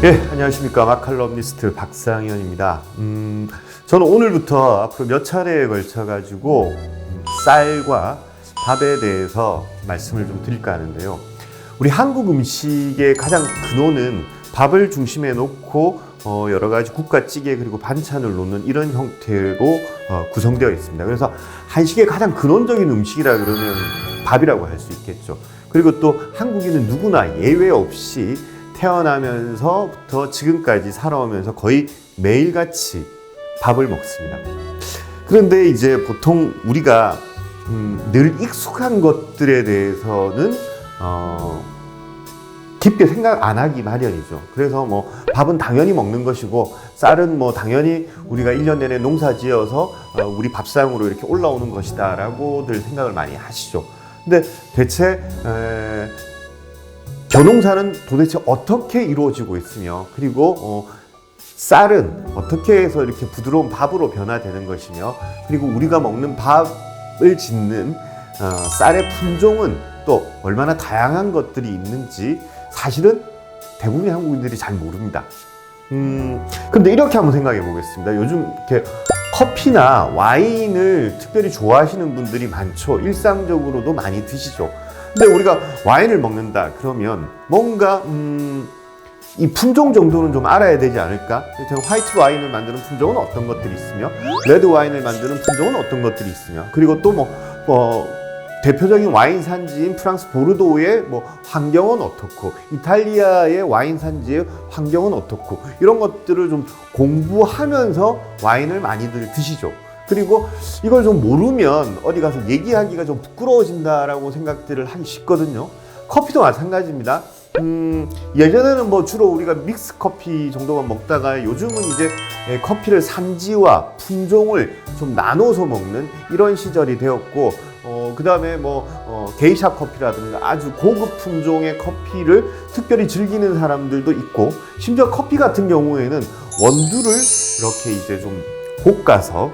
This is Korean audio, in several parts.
예, 안녕하십니까. 마칼럼니스트 박상현입니다. 저는 오늘부터 앞으로 몇 차례에 걸쳐가지고 쌀과 밥에 대해서 말씀을 좀 드릴까 하는데요. 우리 한국 음식의 가장 근원은 밥을 중심에 놓고 여러 가지 국과찌개 그리고 반찬을 놓는 이런 형태로 구성되어 있습니다. 그래서 한식의 가장 근원적인 음식이라 그러면 밥이라고 할 수 있겠죠. 그리고 또 한국인은 누구나 예외 없이 태어나면서부터 지금까지 살아오면서 거의 매일같이 밥을 먹습니다. 그런데 이제 보통 우리가 늘 익숙한 것들에 대해서는 깊게 생각 안 하기 마련이죠. 그래서 뭐 밥은 당연히 먹는 것이고 쌀은 뭐 당연히 우리가 1년 내내 농사 지어서 우리 밥상으로 이렇게 올라오는 것이다 라고들 생각을 많이 하시죠. 근데 대체 벼농사는 도대체 어떻게 이루어지고 있으며, 그리고 쌀은 어떻게 해서 이렇게 부드러운 밥으로 변화되는 것이며, 그리고 우리가 먹는 밥을 짓는 쌀의 품종은 또 얼마나 다양한 것들이 있는지 사실은 대부분의 한국인들이 잘 모릅니다. 근데 이렇게 한번 생각해 보겠습니다. 요즘 이렇게 커피나 와인을 특별히 좋아하시는 분들이 많죠. 일상적으로도 많이 드시죠. 근데 우리가 와인을 먹는다 그러면 뭔가 이 품종 정도는 좀 알아야 되지 않을까? 제가 화이트 와인을 만드는 품종은 어떤 것들이 있으며, 레드 와인을 만드는 품종은 어떤 것들이 있으며, 그리고 또 대표적인 와인 산지인 프랑스 보르도의 환경은 어떻고, 이탈리아의 와인 산지의 환경은 어떻고, 이런 것들을 좀 공부하면서 와인을 많이들 드시죠. 그리고 이걸 좀 모르면 어디 가서 얘기하기가 좀 부끄러워진다라고 생각들을 하기 쉽거든요. 커피도 마찬가지입니다. 예전에는 주로 우리가 믹스 커피 정도만 먹다가 요즘은 이제 커피를 산지와 품종을 좀 나눠서 먹는 이런 시절이 되었고, 그 다음에 게이샤 커피라든가 아주 고급 품종의 커피를 특별히 즐기는 사람들도 있고, 심지어 커피 같은 경우에는 원두를 이렇게 이제 좀 볶아서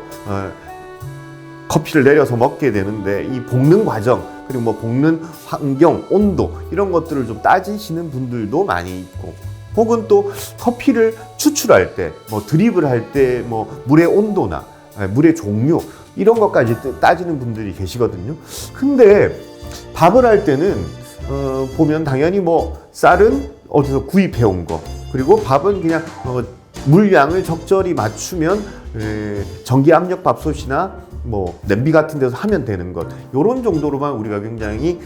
커피를 내려서 먹게 되는데, 이 볶는 과정 그리고 볶는 환경, 온도 이런 것들을 좀 따지시는 분들도 많이 있고, 혹은 또 커피를 추출할 때 드립을 할 때 물의 온도나 물의 종류 이런 것까지 따지는 분들이 계시거든요. 근데 밥을 할 때는 보면 당연히 쌀은 어디서 구입해 온 거, 그리고 밥은 그냥 물량을 적절히 맞추면 전기 압력 밥솥이나 냄비 같은 데서 하면 되는 것, 이런 정도로만 우리가 굉장히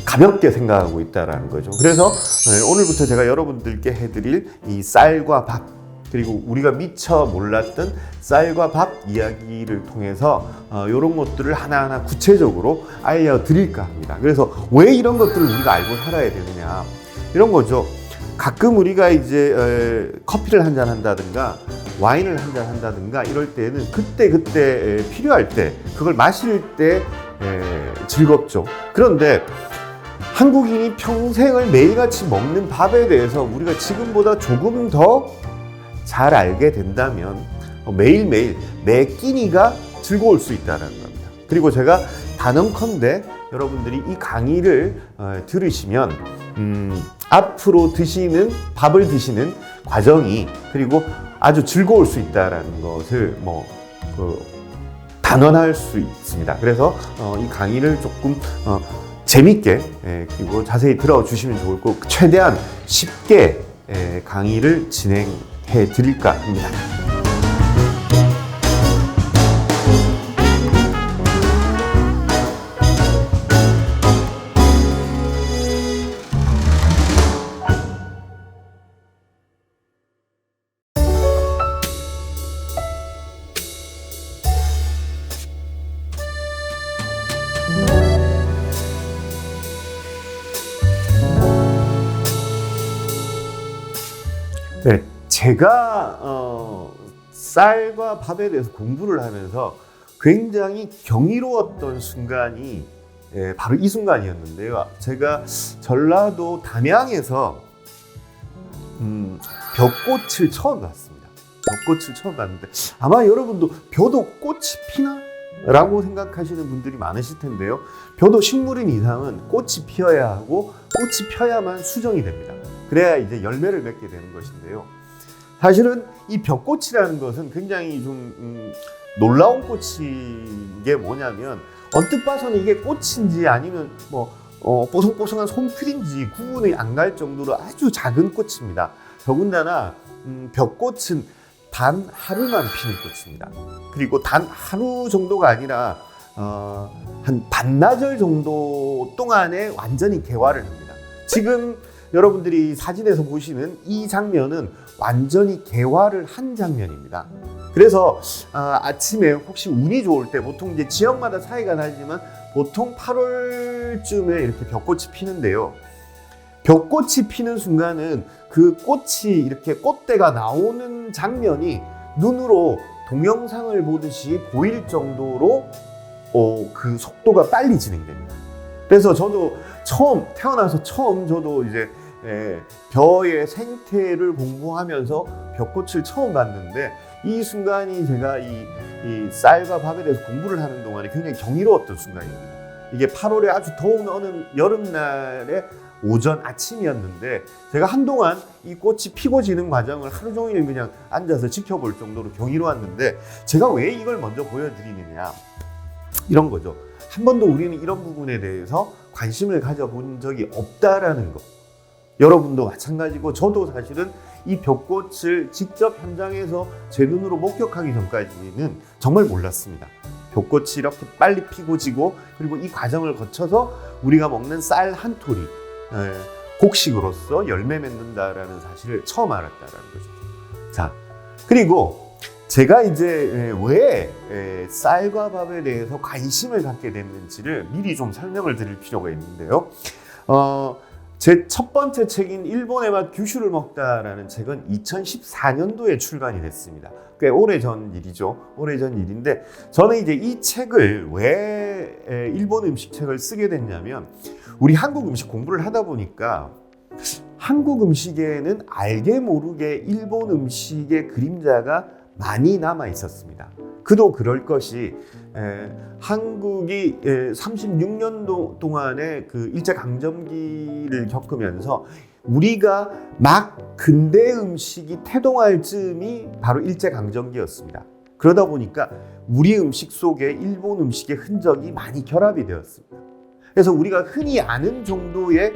가볍게 생각하고 있다는 거죠. 그래서 오늘부터 제가 여러분들께 해드릴 이 쌀과 밥, 그리고 우리가 미처 몰랐던 쌀과 밥 이야기를 통해서 이런 것들을 하나하나 구체적으로 알려드릴까 합니다. 그래서 왜 이런 것들을 우리가 알고 살아야 되느냐, 이런 거죠. 가끔 우리가 이제 커피를 한잔 한다든가 와인을 한잔 한다든가 이럴 때는 그때 필요할 때 그걸 마실 때 즐겁죠. 그런데 한국인이 평생을 매일같이 먹는 밥에 대해서 우리가 지금보다 조금 더 잘 알게 된다면 매일매일 매 끼니가 즐거울 수 있다는 겁니다. 그리고 제가 단언컨대 여러분들이 이 강의를 들으시면 앞으로 밥을 드시는 과정이 그리고 아주 즐거울 수 있다는 것을 단언할 수 있습니다. 그래서 이 강의를 조금 재밌게 그리고 자세히 들어주시면 좋을 거고, 최대한 쉽게 강의를 진행해 드릴까 합니다. 네, 제가 쌀과 밥에 대해서 공부를 하면서 굉장히 경이로웠던 순간이 바로 이 순간이었는데요. 제가 전라도 담양에서 벼꽃을 처음 봤습니다. 벼꽃을 처음 봤는데, 아마 여러분도 벼도 꽃이 피나? 라고 생각하시는 분들이 많으실 텐데요. 벼도 식물인 이상은 꽃이 피어야 하고 꽃이 펴야만 수정이 됩니다. 그래야 이제 열매를 맺게 되는 것인데요. 사실은 이 벽꽃이라는 것은 굉장히 좀 놀라운 꽃인 게 뭐냐면 언뜻 봐서는 이게 꽃인지 아니면 뭐 뽀송뽀송한 솜필인지 구분이 안 갈 정도로 아주 작은 꽃입니다. 더군다나 벽꽃은 단 하루만 피는 꽃입니다. 그리고 단 하루 정도가 아니라 한 반나절 정도 동안에 완전히 개화를 합니다. 지금 여러분들이 사진에서 보시는 이 장면은 완전히 개화를 한 장면입니다. 그래서 아침에 혹시 운이 좋을 때 보통 이제 지역마다 차이가 나지만 보통 8월쯤에 이렇게 벽꽃이 피는데요. 벽꽃이 피는 순간은 그 꽃이 이렇게 꽃대가 나오는 장면이 눈으로 동영상을 보듯이 보일 정도로 그 속도가 빨리 진행됩니다. 그래서 저도 태어나서 처음 저도 이제 벼의 생태를 공부하면서 벽꽃을 처음 봤는데 이 순간이 제가 이 쌀과 밥에 대해서 공부를 하는 동안에 굉장히 경이로웠던 순간입니다. 이게 8월에 아주 더운 어느 여름날의 오전 아침이었는데 제가 한동안 이 꽃이 피고 지는 과정을 하루 종일 그냥 앉아서 지켜볼 정도로 경이로웠는데 제가 왜 이걸 먼저 보여드리느냐 이런 거죠. 한 번도 우리는 이런 부분에 대해서 관심을 가져본 적이 없다라는 것. 여러분도 마찬가지고 저도 사실은 이 벽꽃을 직접 현장에서 제 눈으로 목격하기 전까지는 정말 몰랐습니다. 벽꽃이 이렇게 빨리 피고 지고 그리고 이 과정을 거쳐서 우리가 먹는 쌀 한 토리 곡식으로서 열매 맺는다라는 사실을 처음 알았다라는 거죠. 자, 그리고 제가 이제 왜 쌀과 밥에 대해서 관심을 갖게 됐는지를 미리 좀 설명을 드릴 필요가 있는데요. 제 첫 번째 책인 일본의 맛 규슈를 먹다라는 책은 2014년도에 출간이 됐습니다. 꽤 오래전 일이죠. 오래전 일인데 저는 이제 이 책을 왜 일본 음식 책을 쓰게 됐냐면 우리 한국 음식 공부를 하다 보니까 한국 음식에는 알게 모르게 일본 음식의 그림자가 많이 남아 있었습니다. 그도 그럴 것이 한국이 36년도 동안의 그 일제강점기를 겪으면서 우리가 막 근대 음식이 태동할 즈음이 바로 일제강점기였습니다. 그러다 보니까 우리 음식 속에 일본 음식의 흔적이 많이 결합이 되었습니다. 그래서 우리가 흔히 아는 정도의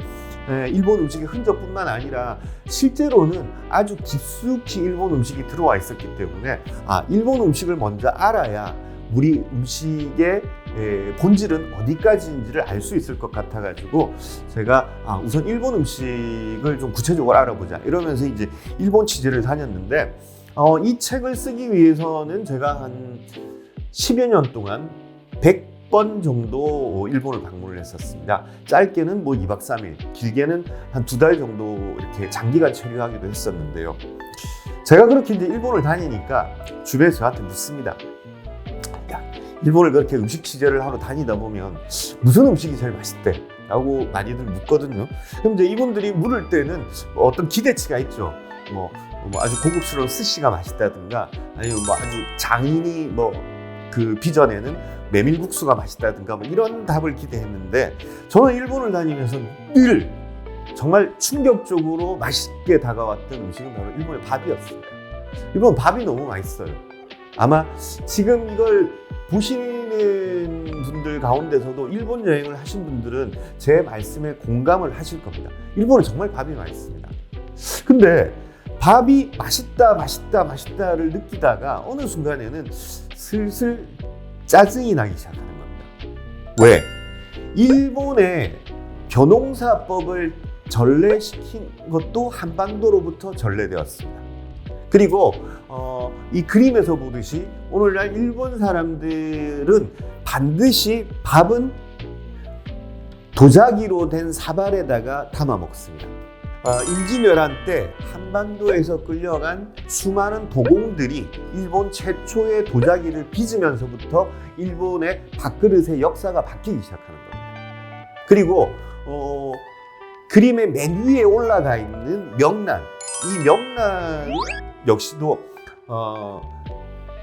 일본 음식의 흔적뿐만 아니라 실제로는 아주 깊숙이 일본 음식이 들어와 있었기 때문에 일본 음식을 먼저 알아야 우리 음식의 본질은 어디까지인지를 알 수 있을 것 같아가지고 제가 우선 일본 음식을 좀 구체적으로 알아보자 이러면서 이제 일본 취재를 다녔는데 이 책을 쓰기 위해서는 제가 한 10여 년 동안 100번 정도 일본을 방문을 했었습니다. 짧게는 뭐 2박 3일, 길게는 한 2달 정도 이렇게 장기간 체류하기도 했었는데요. 제가 그렇게 이제 일본을 다니니까 주변에서 저한테 묻습니다. 야, 일본을 그렇게 음식 취재를 하러 다니다 보면 무슨 음식이 제일 맛있대? 라고 많이들 묻거든요. 그럼 이제 이분들이 물을 때는 어떤 기대치가 있죠. 뭐 아주 고급스러운 스시가 맛있다든가 아니면 뭐 아주 장인이 그 빚어내는 메밀국수가 맛있다든가 이런 답을 기대했는데 저는 일본을 다니면서 늘 정말 충격적으로 맛있게 다가왔던 음식은 바로 일본의 밥이었습니다. 일본 밥이 너무 맛있어요. 아마 지금 이걸 보시는 분들 가운데서도 일본 여행을 하신 분들은 제 말씀에 공감을 하실 겁니다. 일본은 정말 밥이 맛있습니다. 근데 밥이 맛있다를 느끼다가 어느 순간에는 슬슬 짜증이 나기 시작하는 겁니다. 왜? 일본의 벼농사법을 전래시킨 것도 한반도로부터 전래되었습니다. 그리고 이 그림에서 보듯이 오늘날 일본 사람들은 반드시 밥은 도자기로 된 사발에다가 담아 먹습니다. 임진왜란 때 한반도에서 끌려간 수많은 도공들이 일본 최초의 도자기를 빚으면서부터 일본의 밥그릇의 역사가 바뀌기 시작하는 겁니다. 그리고 그림의 맨 위에 올라가 있는 명란, 이 명란 역시도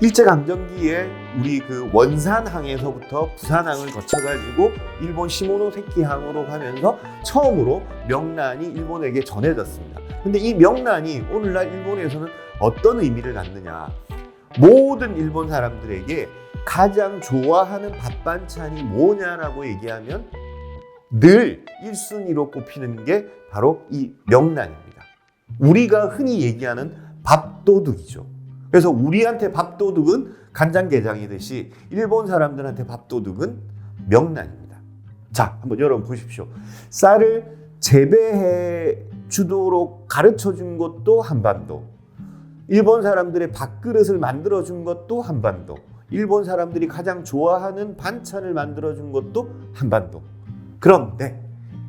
일제강점기에 우리 그 원산항에서부터 부산항을 거쳐가지고 일본 시모노세키항으로 가면서 처음으로 명란이 일본에게 전해졌습니다. 근데 이 명란이 오늘날 일본에서는 어떤 의미를 갖느냐. 모든 일본 사람들에게 가장 좋아하는 밥 반찬이 뭐냐라고 얘기하면 늘 1순위로 꼽히는 게 바로 이 명란입니다. 우리가 흔히 얘기하는 밥도둑이죠. 그래서 우리한테 밥도둑은 간장게장이듯이 일본 사람들한테 밥도둑은 명란입니다. 자, 한번 여러분 보십시오. 쌀을 재배해 주도록 가르쳐 준 것도 한반도. 일본 사람들의 밥그릇을 만들어 준 것도 한반도. 일본 사람들이 가장 좋아하는 반찬을 만들어 준 것도 한반도. 그런데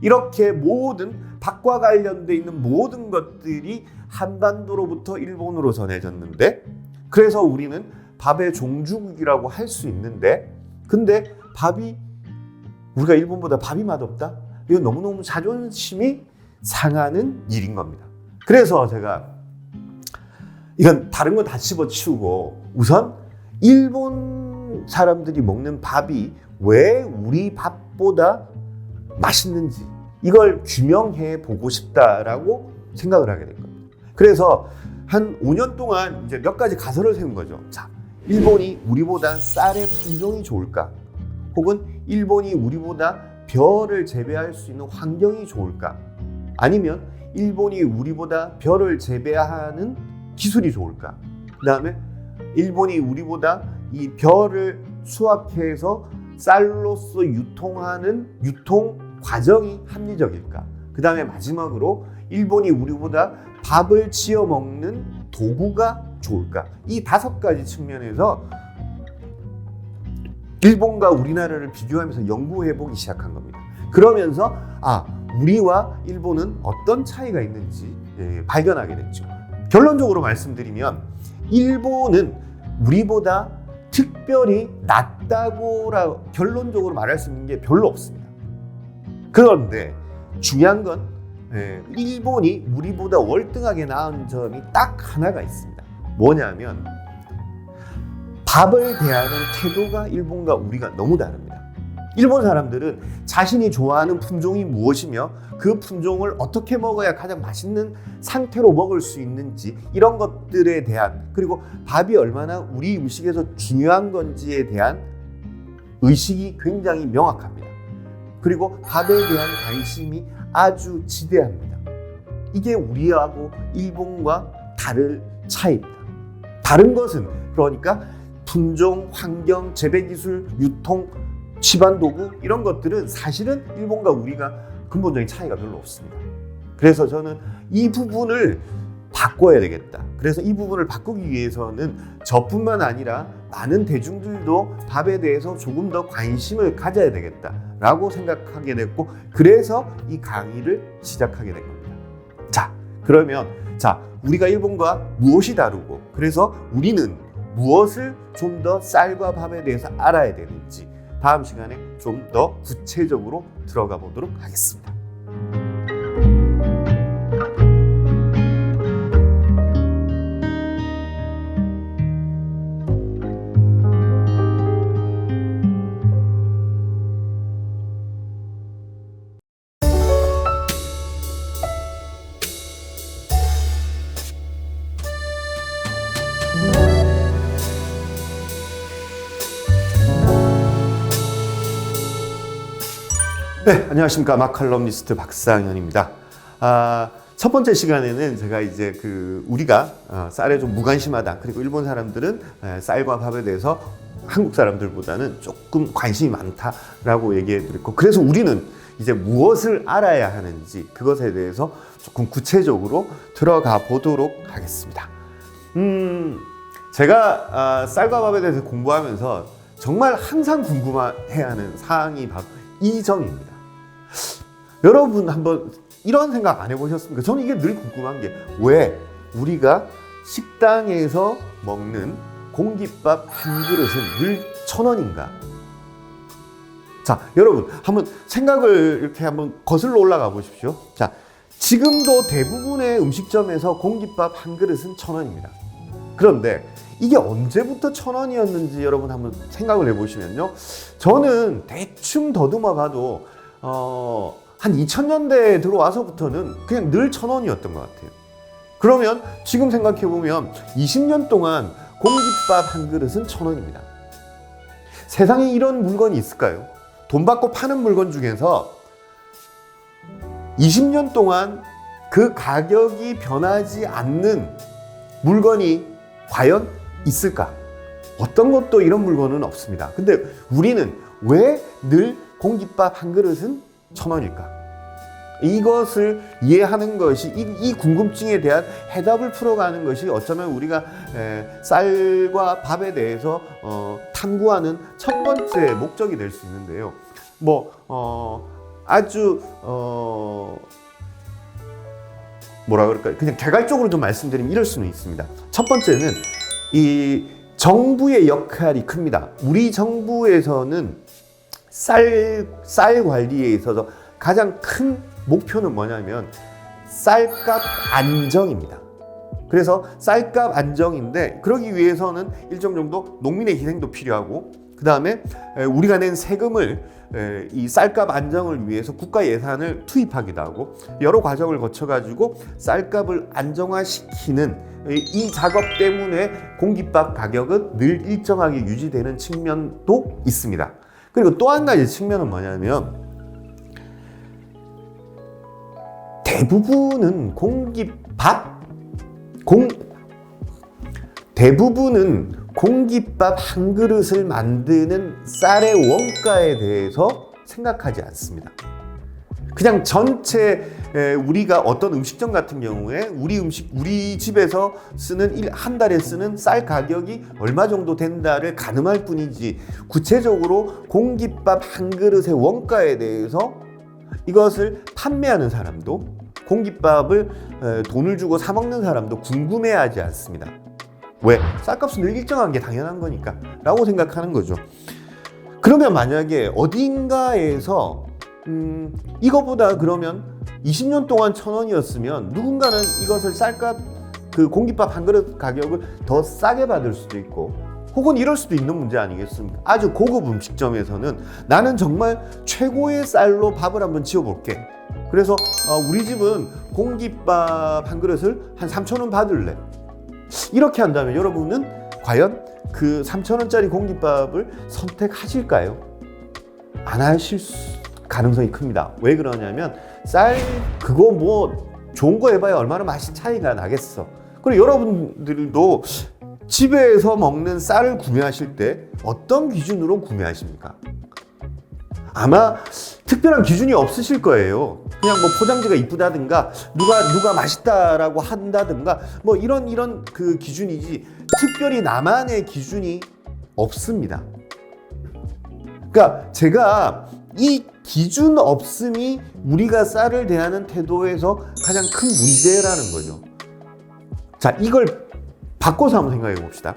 이렇게 모든 밥과 관련돼 있는 모든 것들이 한반도로부터 일본으로 전해졌는데, 그래서 우리는 밥의 종주국이라고 할 수 있는데, 근데 우리가 일본보다 밥이 맛없다? 이거 너무너무 자존심이 상하는 일인 겁니다. 그래서 제가 이건 다른 거 다 집어치우고 우선 일본 사람들이 먹는 밥이 왜 우리 밥보다 맛있는지 이걸 규명해 보고 싶다라고 생각을 하게 된 겁니다. 그래서 한 5년 동안 이제 몇 가지 가설을 세운 거죠. 자, 일본이 우리보다 쌀의 품종이 좋을까? 혹은 일본이 우리보다 벼를 재배할 수 있는 환경이 좋을까? 아니면 일본이 우리보다 벼를 재배하는 기술이 좋을까? 그 다음에 일본이 우리보다 이 벼를 수확해서 쌀로서 유통하는 유통 과정이 합리적일까? 그 다음에 마지막으로 일본이 우리보다 밥을 지어 먹는 도구가 좋을까? 이 5가지 측면에서 일본과 우리나라를 비교하면서 연구해 보기 시작한 겁니다. 그러면서 우리와 일본은 어떤 차이가 있는지 발견하게 됐죠. 결론적으로 말씀드리면 일본은 우리보다 특별히 낫다고 결론적으로 말할 수 있는 게 별로 없습니다. 그런데 중요한 건 일본이 우리보다 월등하게 나은 점이 딱 하나가 있습니다. 뭐냐면 밥을 대하는 태도가 일본과 우리가 너무 다릅니다. 일본 사람들은 자신이 좋아하는 품종이 무엇이며 그 품종을 어떻게 먹어야 가장 맛있는 상태로 먹을 수 있는지 이런 것들에 대한, 그리고 밥이 얼마나 우리 음식에서 중요한 건지에 대한 의식이 굉장히 명확합니다. 그리고 밥에 대한 관심이 아주 지대합니다. 이게 우리하고 일본과 다를 차이입니다. 다른 것은 그러니까 품종, 환경, 재배기술, 유통, 집안도구 이런 것들은 사실은 일본과 우리가 근본적인 차이가 별로 없습니다. 그래서 저는 이 부분을 바꿔야 되겠다. 그래서 이 부분을 바꾸기 위해서는 저뿐만 아니라 많은 대중들도 밥에 대해서 조금 더 관심을 가져야 되겠다라고 생각하게 됐고, 그래서 이 강의를 시작하게 된 겁니다. 자, 그러면 우리가 일본과 무엇이 다르고, 그래서 우리는 무엇을 좀 더 쌀과 밥에 대해서 알아야 되는지 다음 시간에 좀 더 구체적으로 들어가 보도록 하겠습니다. 네, 안녕하십니까. 마칼럼니스트 박상현입니다. 첫 번째 시간에는 제가 이제 우리가 쌀에 좀 무관심하다. 그리고 일본 사람들은 쌀과 밥에 대해서 한국 사람들보다는 조금 관심이 많다라고 얘기해 드렸고, 그래서 우리는 이제 무엇을 알아야 하는지 그것에 대해서 조금 구체적으로 들어가 보도록 하겠습니다. 제가 쌀과 밥에 대해서 공부하면서 정말 항상 궁금해야 하는 사항이 바로 이 점입니다. 여러분 한번 이런 생각 안 해보셨습니까? 저는 이게 늘 궁금한 게, 왜 우리가 식당에서 먹는 공깃밥 한 그릇은 늘 1,000원인가? 자, 여러분 한번 생각을 이렇게 한번 거슬러 올라가 보십시오. 자, 지금도 대부분의 음식점에서 공깃밥 한 그릇은 1,000원입니다. 그런데 이게 언제부터 1,000원이었는지 여러분 한번 생각을 해보시면요. 저는 대충 더듬어 봐도 한 2000년대에 들어와서부터는 그냥 늘 1,000원이었던 것 같아요. 그러면 지금 생각해보면 20년 동안 공깃밥 한 그릇은 1,000원입니다. 세상에 이런 물건이 있을까요? 돈 받고 파는 물건 중에서 20년 동안 그 가격이 변하지 않는 물건이 과연 있을까? 어떤 것도 이런 물건은 없습니다. 근데 우리는 왜 늘 공깃밥 한 그릇은 1,000원일까? 이것을 이해하는 것이 이 궁금증에 대한 해답을 풀어가는 것이 어쩌면 우리가 쌀과 밥에 대해서 탐구하는 첫 번째 목적이 될 수 있는데요. 아주 뭐라 그럴까요? 그냥 개괄적으로 좀 말씀드리면 이럴 수는 있습니다. 첫 번째는 이 정부의 역할이 큽니다. 우리 정부에서는 쌀 관리에 있어서 가장 큰 목표는 뭐냐면 쌀값 안정입니다. 그래서 쌀값 안정인데 그러기 위해서는 일정 정도 농민의 희생도 필요하고 그 다음에 우리가 낸 세금을 이 쌀값 안정을 위해서 국가 예산을 투입하기도 하고 여러 과정을 거쳐가지고 쌀값을 안정화시키는 이 작업 때문에 공깃밥 가격은 늘 일정하게 유지되는 측면도 있습니다. 그리고 또 한 가지 측면은 뭐냐면 대부분은 공깃밥 한 그릇을 만드는 쌀의 원가에 대해서 생각하지 않습니다. 그냥 전체 우리가 어떤 음식점 같은 경우에 우리 집에서 쓰는 한 달에 쓰는 쌀 가격이 얼마 정도 된다를 가늠할 뿐이지 구체적으로 공깃밥 한 그릇의 원가에 대해서 이것을 판매하는 사람도 공깃밥을 돈을 주고 사 먹는 사람도 궁금해하지 않습니다. 왜? 쌀값은 늘 일정한 게 당연한 거니까 라고 생각하는 거죠. 그러면 만약에 어딘가에서 이거보다 그러면 20년 동안 1,000원이었으면 누군가는 이것을 쌀값 그 공깃밥 한 그릇 가격을 더 싸게 받을 수도 있고 혹은 이럴 수도 있는 문제 아니겠습니까? 아주 고급 음식점에서는 나는 정말 최고의 쌀로 밥을 한번 지어볼게. 그래서 우리 집은 공깃밥 한 그릇을 한 3,000원 받을래. 이렇게 한다면 여러분은 과연 그 3,000원짜리 공깃밥을 선택하실까요? 안 하실 가능성이 큽니다. 왜 그러냐면 쌀 그거 뭐 좋은 거 해봐야 얼마나 맛이 차이가 나겠어. 그리고 여러분들도 집에서 먹는 쌀을 구매하실 때 어떤 기준으로 구매하십니까? 아마 특별한 기준이 없으실 거예요. 그냥 뭐 포장지가 이쁘다든가 누가 맛있다라고 한다든가 뭐 이런 그 기준이지 특별히 나만의 기준이 없습니다. 그러니까 제가 이 기준 없음이 우리가 쌀을 대하는 태도에서 가장 큰 문제라는 거죠. 자, 이걸 바꿔서 한번 생각해 봅시다.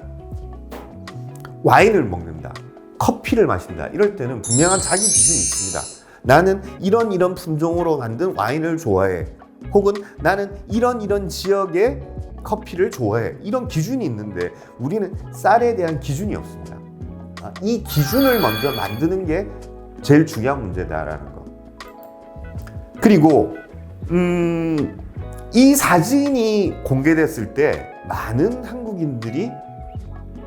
와인을 먹는다. 커피를 마신다. 이럴 때는 분명한 자기 기준이 있습니다. 나는 이런 품종으로 만든 와인을 좋아해. 혹은 나는 이런 지역의 커피를 좋아해. 이런 기준이 있는데 우리는 쌀에 대한 기준이 없습니다. 이 기준을 먼저 만드는 게 제일 중요한 문제다라는 거. 그리고 이 사진이 공개됐을 때 많은 한국인들이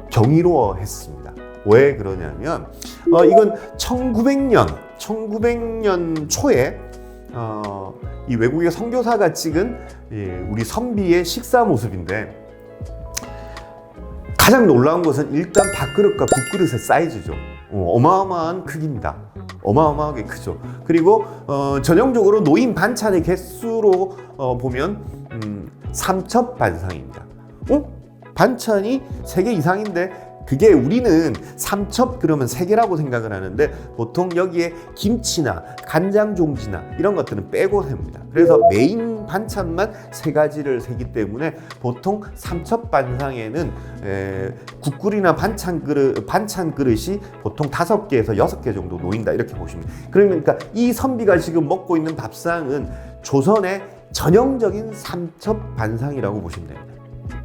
경이로워했습니다. 왜 그러냐면 이건 1900년 초에 이 외국의 선교사가 찍은 우리 선비의 식사 모습인데 가장 놀라운 것은 일단 밥그릇과 국그릇의 사이즈죠. 어마어마한 크기입니다. 어마어마하게 크죠. 그리고 전형적으로 노인 반찬의 개수로 보면 삼첩반상입니다. 반찬이 3개 이상인데 그게 우리는 삼첩 그러면 3개라고 생각을 하는데 보통 여기에 김치나 간장 종지나 이런 것들은 빼고 셉니다. 그래서 메인 반찬만 3가지를 세기 때문에 보통 삼첩 반상에는 국굴이나 반찬 그릇이 보통 5개에서 6개 정도 놓인다 이렇게 보시면 돼요. 그러니까 이 선비가 지금 먹고 있는 밥상은 조선의 전형적인 삼첩 반상이라고 보시면 됩니다.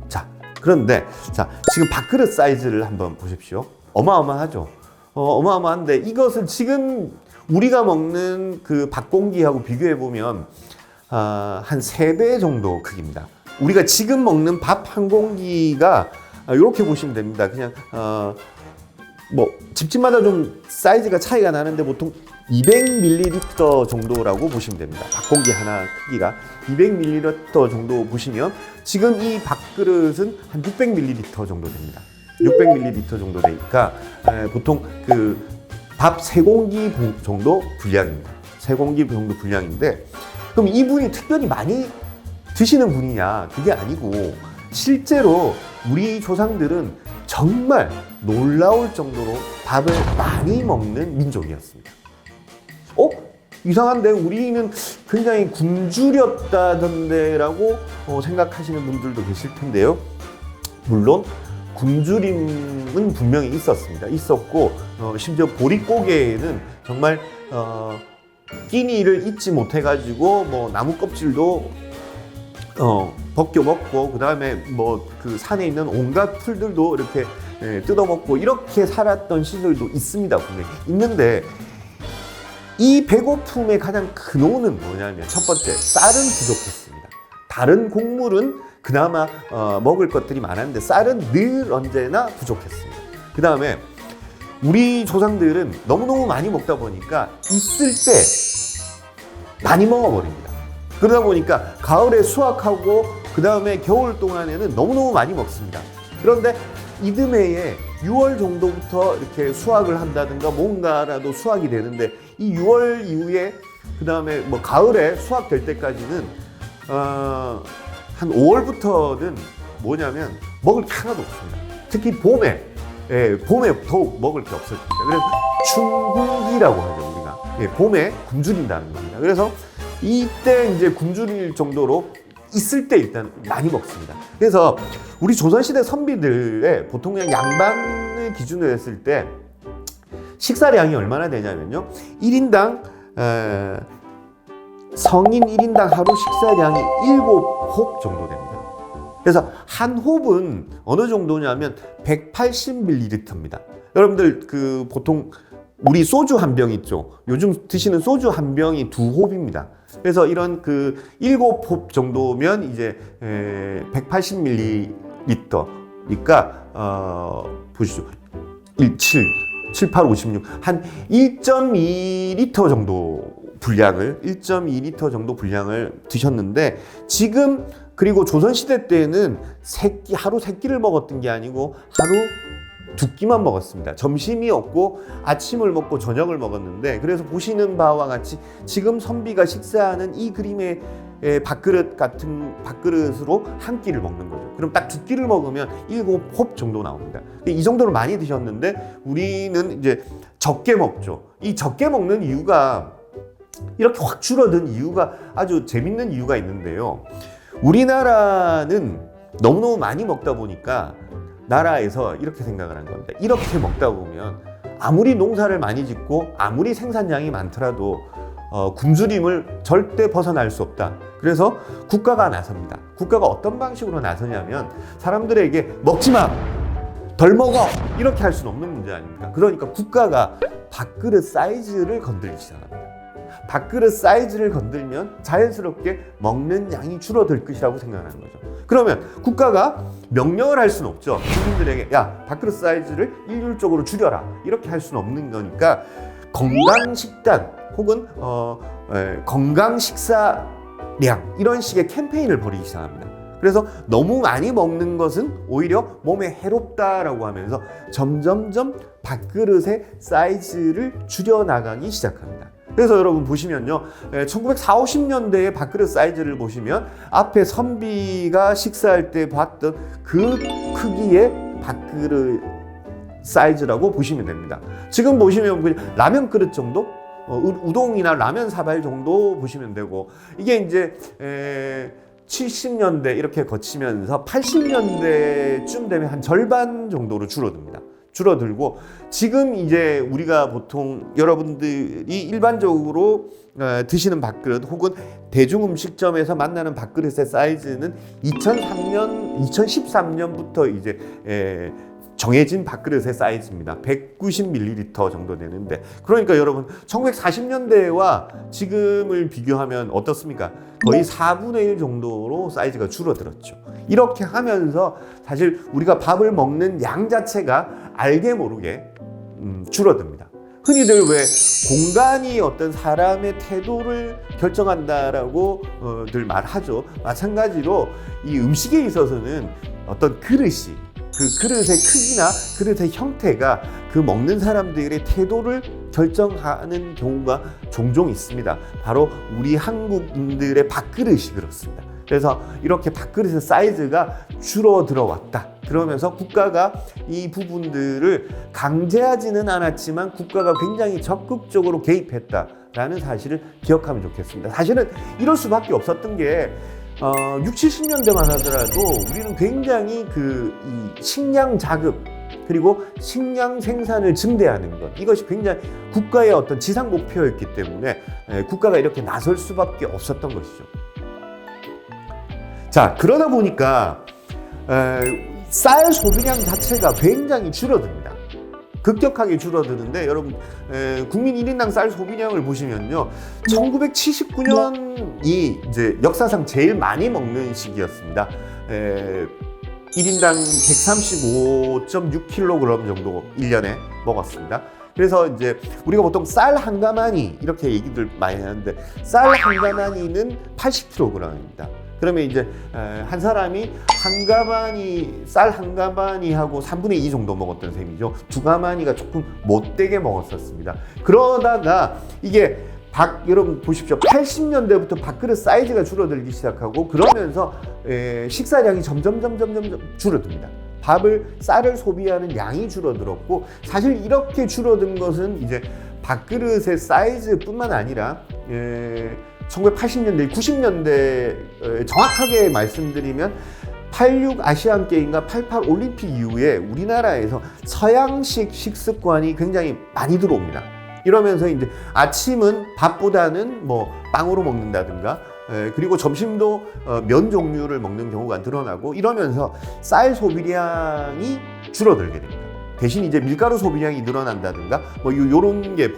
자, 그런데 자, 지금 밥그릇 사이즈를 한번 보십시오. 어마어마하죠. 어마어마한데 이것을 지금 우리가 먹는 그 밥공기하고 비교해 보면 한 3배 정도 크기입니다. 우리가 지금 먹는 밥 한 공기가 이렇게 보시면 됩니다. 그냥 뭐 집집마다 좀 사이즈가 차이가 나는데 보통 200ml 정도라고 보시면 됩니다. 밥공기 하나 크기가 200ml 정도 보시면 지금 이 밥그릇은 한 600ml 정도 됩니다. 600ml 정도 되니까 보통 그 밥 3공기 정도 분량입니다. 3공기 정도 분량인데 그럼 이분이 특별히 많이 드시는 분이냐? 그게 아니고 실제로 우리 조상들은 정말 놀라울 정도로 밥을 많이 먹는 민족이었습니다. 이상한데 우리는 굉장히 굶주렸다던데라고 생각하시는 분들도 계실 텐데요. 물론 굶주림은 분명히 있었고 심지어 보릿고개에는 정말 끼니를 잊지 못해가지고 뭐 나무 껍질도 벗겨 먹고 그 다음에 뭐 그 산에 있는 온갖 풀들도 이렇게 뜯어 먹고 이렇게 살았던 시절도 있습니다. 분명히 있는데 이 배고픔의 가장 근원은 뭐냐면 첫 번째 쌀은 부족했습니다. 다른 곡물은 그나마 먹을 것들이 많았는데 쌀은 늘 언제나 부족했습니다. 그 다음에 우리 조상들은 너무너무 많이 먹다 보니까 있을 때 많이 먹어버립니다. 그러다 보니까 가을에 수확하고 그 다음에 겨울 동안에는 너무너무 많이 먹습니다. 그런데 이듬해에 6월 정도부터 이렇게 수확을 한다든가 뭔가라도 수확이 되는데 이 6월 이후에 그 다음에 뭐 가을에 수확될 때까지는 한 5월부터는 뭐냐면 먹을 게 하나도 없습니다. 특히 봄에 더욱 먹을 게 없어집니다. 그래서 춘궁기라고 하죠, 우리가. 봄에 굶주린다는 겁니다. 그래서 이때 이제 굶주릴 정도로 있을 때 일단 많이 먹습니다. 그래서 우리 조선시대 선비들의 보통 그냥 양반을 기준으로 했을 때 식사량이 얼마나 되냐면요. 1인당 성인 1인당 하루 식사량이 7홉 정도 됩니다. 그래서 한 홉은 어느 정도냐면 180ml입니다. 여러분들 그 보통 우리 소주 한 병 있죠. 요즘 드시는 소주 한 병이 2홉입니다. 그래서 이런 그 7홉 정도면 이제 180ml니까 보시죠. 7, 8, 56. 한 1.2L 정도 분량을 드셨는데 지금 그리고 조선시대 때는 하루 3끼를 먹었던 게 아니고 하루 2끼만 먹었습니다. 점심이 없고 아침을 먹고 저녁을 먹었는데 그래서 보시는 바와 같이 지금 선비가 식사하는 이 그림의 밥그릇 같은 밥그릇으로 한 끼를 먹는 거죠. 그럼 딱 2끼를 먹으면 7홉 정도 나옵니다. 이 정도로 많이 드셨는데 우리는 이제 적게 먹죠. 이 적게 먹는 이유가 이렇게 확 줄어든 이유가 아주 재밌는 이유가 있는데요. 우리나라는 너무너무 많이 먹다 보니까 나라에서 이렇게 생각을 한 겁니다. 이렇게 먹다 보면 아무리 농사를 많이 짓고 아무리 생산량이 많더라도 굶주림을 절대 벗어날 수 없다. 그래서 국가가 나섭니다. 국가가 어떤 방식으로 나서냐면 사람들에게 먹지 마! 덜 먹어! 이렇게 할 수는 없는 문제 아닙니까? 그러니까 국가가 밥그릇 사이즈를 건들기 시작합니다. 밥그릇 사이즈를 건들면 자연스럽게 먹는 양이 줄어들 것이라고 생각하는 거죠. 그러면 국가가 명령을 할 수는 없죠. 국민들에게 야, 밥그릇 사이즈를 일률적으로 줄여라 이렇게 할 수는 없는 거니까 건강식단 혹은 건강식사량 이런 식의 캠페인을 벌이기 시작합니다. 그래서 너무 많이 먹는 것은 오히려 몸에 해롭다라고 하면서 점점점 밥그릇의 사이즈를 줄여나가기 시작합니다. 그래서 여러분 보시면요, 1940, 50년대의 밥그릇 사이즈를 보시면 앞에 선비가 식사할 때 봤던 그 크기의 밥그릇 사이즈라고 보시면 됩니다. 지금 보시면 그냥 라면 그릇 정도? 우동이나 라면 사발 정도 보시면 되고 이게 이제 70년대 이렇게 거치면서 80년대쯤 되면 한 절반 정도로 줄어듭니다. 줄어들고, 지금 이제 우리가 보통 여러분들이 일반적으로 드시는 밥그릇 혹은 대중음식점에서 만나는 밥그릇의 사이즈는 2013년부터 이제 정해진 밥그릇의 사이즈입니다. 190ml 정도 되는데, 그러니까 여러분 1940년대와 지금을 비교하면 어떻습니까? 거의 4분의 1 정도로 사이즈가 줄어들었죠. 이렇게 하면서 사실 우리가 밥을 먹는 양 자체가 알게 모르게 줄어듭니다. 흔히들 왜 공간이 어떤 사람의 태도를 결정한다라고 늘 말하죠. 마찬가지로 이 음식에 있어서는 어떤 그릇이, 그 그릇의 크기나 그릇의 형태가 그 먹는 사람들의 태도를 결정하는 경우가 종종 있습니다. 바로 우리 한국인들의 밥그릇이 그렇습니다. 그래서 이렇게 밥그릇의 사이즈가 줄어들어 왔다. 그러면서 국가가 이 부분들을 강제하지는 않았지만 국가가 굉장히 적극적으로 개입했다라는 사실을 기억하면 좋겠습니다. 사실은 이럴 수밖에 없었던 게 60, 70년대만 하더라도 우리는 굉장히 이 식량 자급 그리고 식량 생산을 증대하는 것, 이것이 굉장히 국가의 어떤 지상 목표였기 때문에 국가가 이렇게 나설 수밖에 없었던 것이죠. 자, 그러다 보니까 쌀 소비량 자체가 굉장히 줄어듭니다. 급격하게 줄어드는데, 여러분 국민 1인당 쌀 소비량을 보시면요, 1979년이 이제 역사상 제일 많이 먹는 시기였습니다. 1인당 135.6kg 정도 1년에 먹었습니다. 그래서 이제 우리가 보통 쌀 한 가마니 이렇게 얘기들 많이 하는데, 쌀 한 가마니는 80kg입니다. 그러면 이제 한 사람이 쌀 한 가마니하고 3분의 2 정도 먹었던 셈이죠. 두 가마니가 조금 못되게 먹었었습니다. 그러다가 이게 여러분 보십시오. 80년대부터 밥그릇 사이즈가 줄어들기 시작하고, 그러면서 식사량이 점점 줄어듭니다. 쌀을 소비하는 양이 줄어들었고, 사실 이렇게 줄어든 것은 이제 밥그릇의 사이즈뿐만 아니라 1980년대, 90년대 정확하게 말씀드리면 86 아시안 게임과 88 올림픽 이후에 우리나라에서 서양식 식습관이 굉장히 많이 들어옵니다. 이러면서 이제 아침은 밥보다는 뭐 빵으로 먹는다든가, 그리고 점심도 면 종류를 먹는 경우가 늘어나고, 이러면서 쌀 소비량이 줄어들게 됩니다. 대신 이제 밀가루 소비량이 늘어난다든가 뭐 요런 게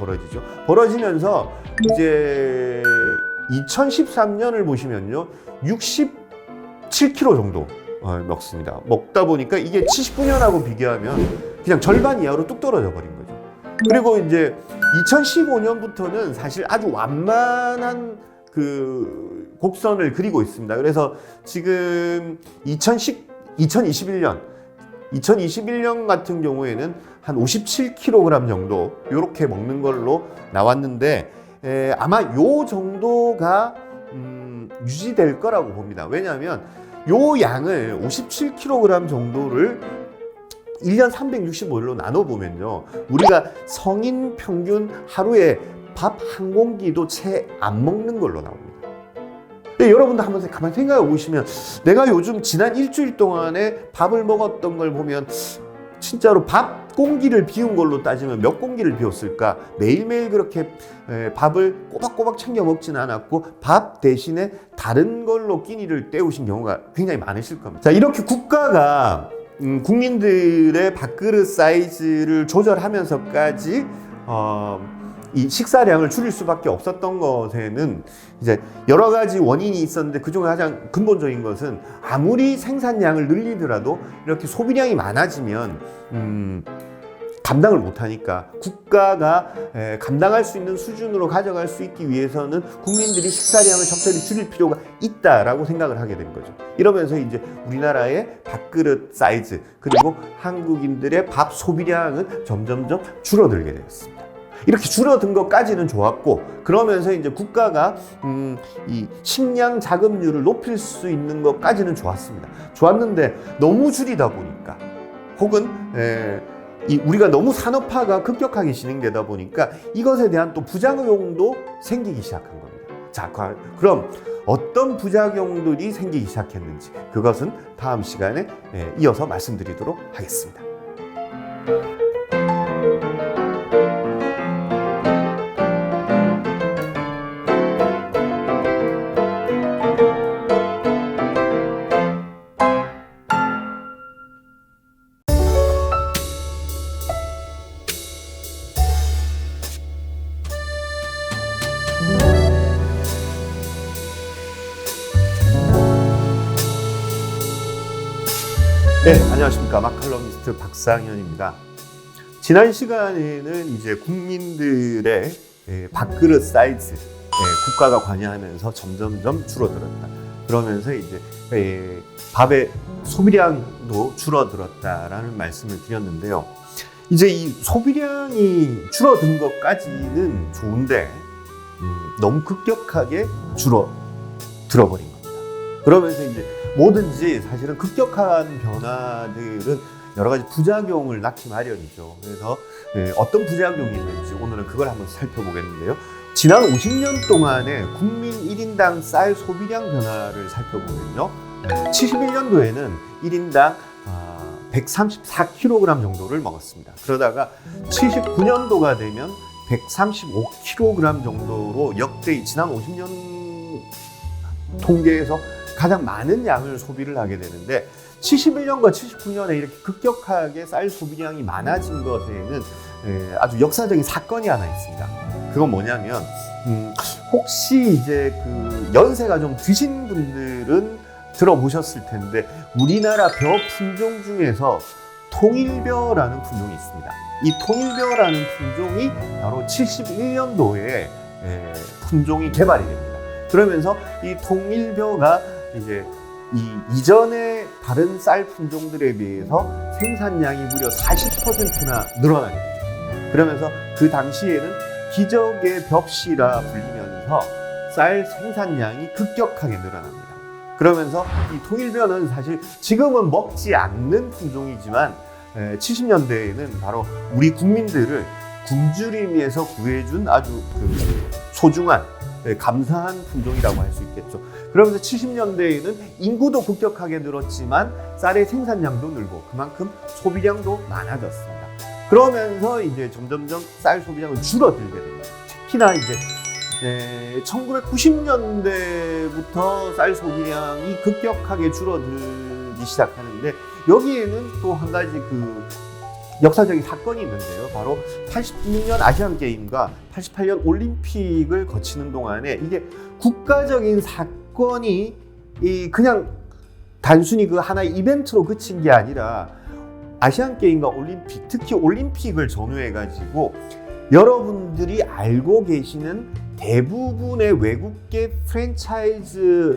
벌어지면서 이제 2013년을 보시면요, 67kg 정도 먹습니다. 먹다 보니까 이게 79년하고 비교하면 그냥 절반 이하로 뚝 떨어져 버린 거죠. 그리고 이제 2015년부터는 사실 아주 완만한 그 곡선을 그리고 있습니다. 그래서 지금 2021년 같은 경우에는 한 57kg 정도 이렇게 먹는 걸로 나왔는데, 아마 요 정도가 유지될 거라고 봅니다. 왜냐하면 요 양을 57kg 정도를 1년 365일로 나눠보면요, 우리가 성인 평균 하루에 밥 한 공기도 채 안 먹는 걸로 나옵니다. 여러분도 한번 가만히 생각해 보시면, 내가 요즘 지난 일주일 동안에 밥을 먹었던 걸 보면 진짜로 밥 공기를 비운 걸로 따지면 몇 공기를 비웠을까? 매일매일 그렇게 밥을 꼬박꼬박 챙겨 먹지는 않았고, 밥 대신에 다른 걸로 끼니를 때우신 경우가 굉장히 많으실 겁니다. 자, 이렇게 국가가 국민들의 밥그릇 사이즈를 조절하면서까지 이 식사량을 줄일 수밖에 없었던 것에는 이제 여러 가지 원인이 있었는데, 그중에 가장 근본적인 것은 아무리 생산량을 늘리더라도 이렇게 소비량이 많아지면 감당을 못하니까, 국가가 감당할 수 있는 수준으로 가져갈 수 있기 위해서는 국민들이 식사량을 적절히 줄일 필요가 있다라고 생각을 하게 된 거죠. 이러면서 이제 우리나라의 밥그릇 사이즈, 그리고 한국인들의 밥 소비량은 점점점 줄어들게 되었습니다. 이렇게 줄어든 것까지는 좋았고, 그러면서 이제 국가가 이 식량 자급률을 높일 수 있는 것까지는 좋았는데, 너무 줄이다 보니까, 혹은 우리가 너무 산업화가 급격하게 진행되다 보니까 이것에 대한 또 부작용도 생기기 시작한 겁니다. 자, 그럼 어떤 부작용들이 생기기 시작했는지, 그것은 다음 시간에 이어서 말씀드리도록 하겠습니다. 네, 안녕하십니까. 마칼럼니스트 박상현입니다. 지난 시간에는 이제 국민들의 밥그릇 사이즈, 국가가 관여하면서 점점점 줄어들었다. 그러면서 이제 밥의 소비량도 줄어들었다라는 말씀을 드렸는데요. 이제 이 소비량이 줄어든 것까지는 좋은데 너무 급격하게 줄어들어버린 겁니다. 그러면서 이제 뭐든지 사실은 급격한 변화들은 여러 가지 부작용을 낳기 마련이죠. 그래서 어떤 부작용이 있는지 오늘은 그걸 한번 살펴보겠는데요. 지난 50년 동안의 국민 1인당 쌀 소비량 변화를 살펴보면요. 71년도에는 1인당 134kg 정도를 먹었습니다. 그러다가 79년도가 되면 135kg 정도로 역대 지난 50년 통계에서 가장 많은 양을 소비를 하게 되는데 71년과 79년에 이렇게 급격하게 쌀 소비량이 많아진 것에는 아주 역사적인 사건이 하나 있습니다. 그건 뭐냐면 혹시 이제 그 연세가 좀 드신 분들은 들어보셨을 텐데 우리나라 벼 품종 중에서 통일벼라는 품종이 있습니다. 이 통일벼라는 품종이 바로 71년도에 품종이 개발이 됩니다. 그러면서 이 통일벼가 이제 이전의 다른 쌀 품종들에 비해서 생산량이 무려 40%나 늘어나게 됩니다. 그러면서 그 당시에는 기적의 벽시라 불리면서 쌀 생산량이 급격하게 늘어납니다. 그러면서 이 통일벼는 사실 지금은 먹지 않는 품종이지만 70년대에는 바로 우리 국민들을 굶주림에서 구해준 아주 소중한 감사한 품종이라고 할 수 있겠죠. 그러면서 70년대에는 인구도 급격하게 늘었지만 쌀의 생산량도 늘고 그만큼 소비량도 많아졌습니다. 그러면서 이제 점점점 쌀 소비량은 줄어들게 됩니다. 특히나 이제 1990년대부터 쌀 소비량이 급격하게 줄어들기 시작하는데 여기에는 또 한 가지 역사적인 사건이 있는데요. 바로 86년 아시안게임과 88년 올림픽을 거치는 동안에 이게 국가적인 사건이 그냥 단순히 그 하나의 이벤트로 그친 게 아니라 아시안게임과 올림픽, 특히 올림픽을 전후해가지고 여러분들이 알고 계시는 대부분의 외국계 프랜차이즈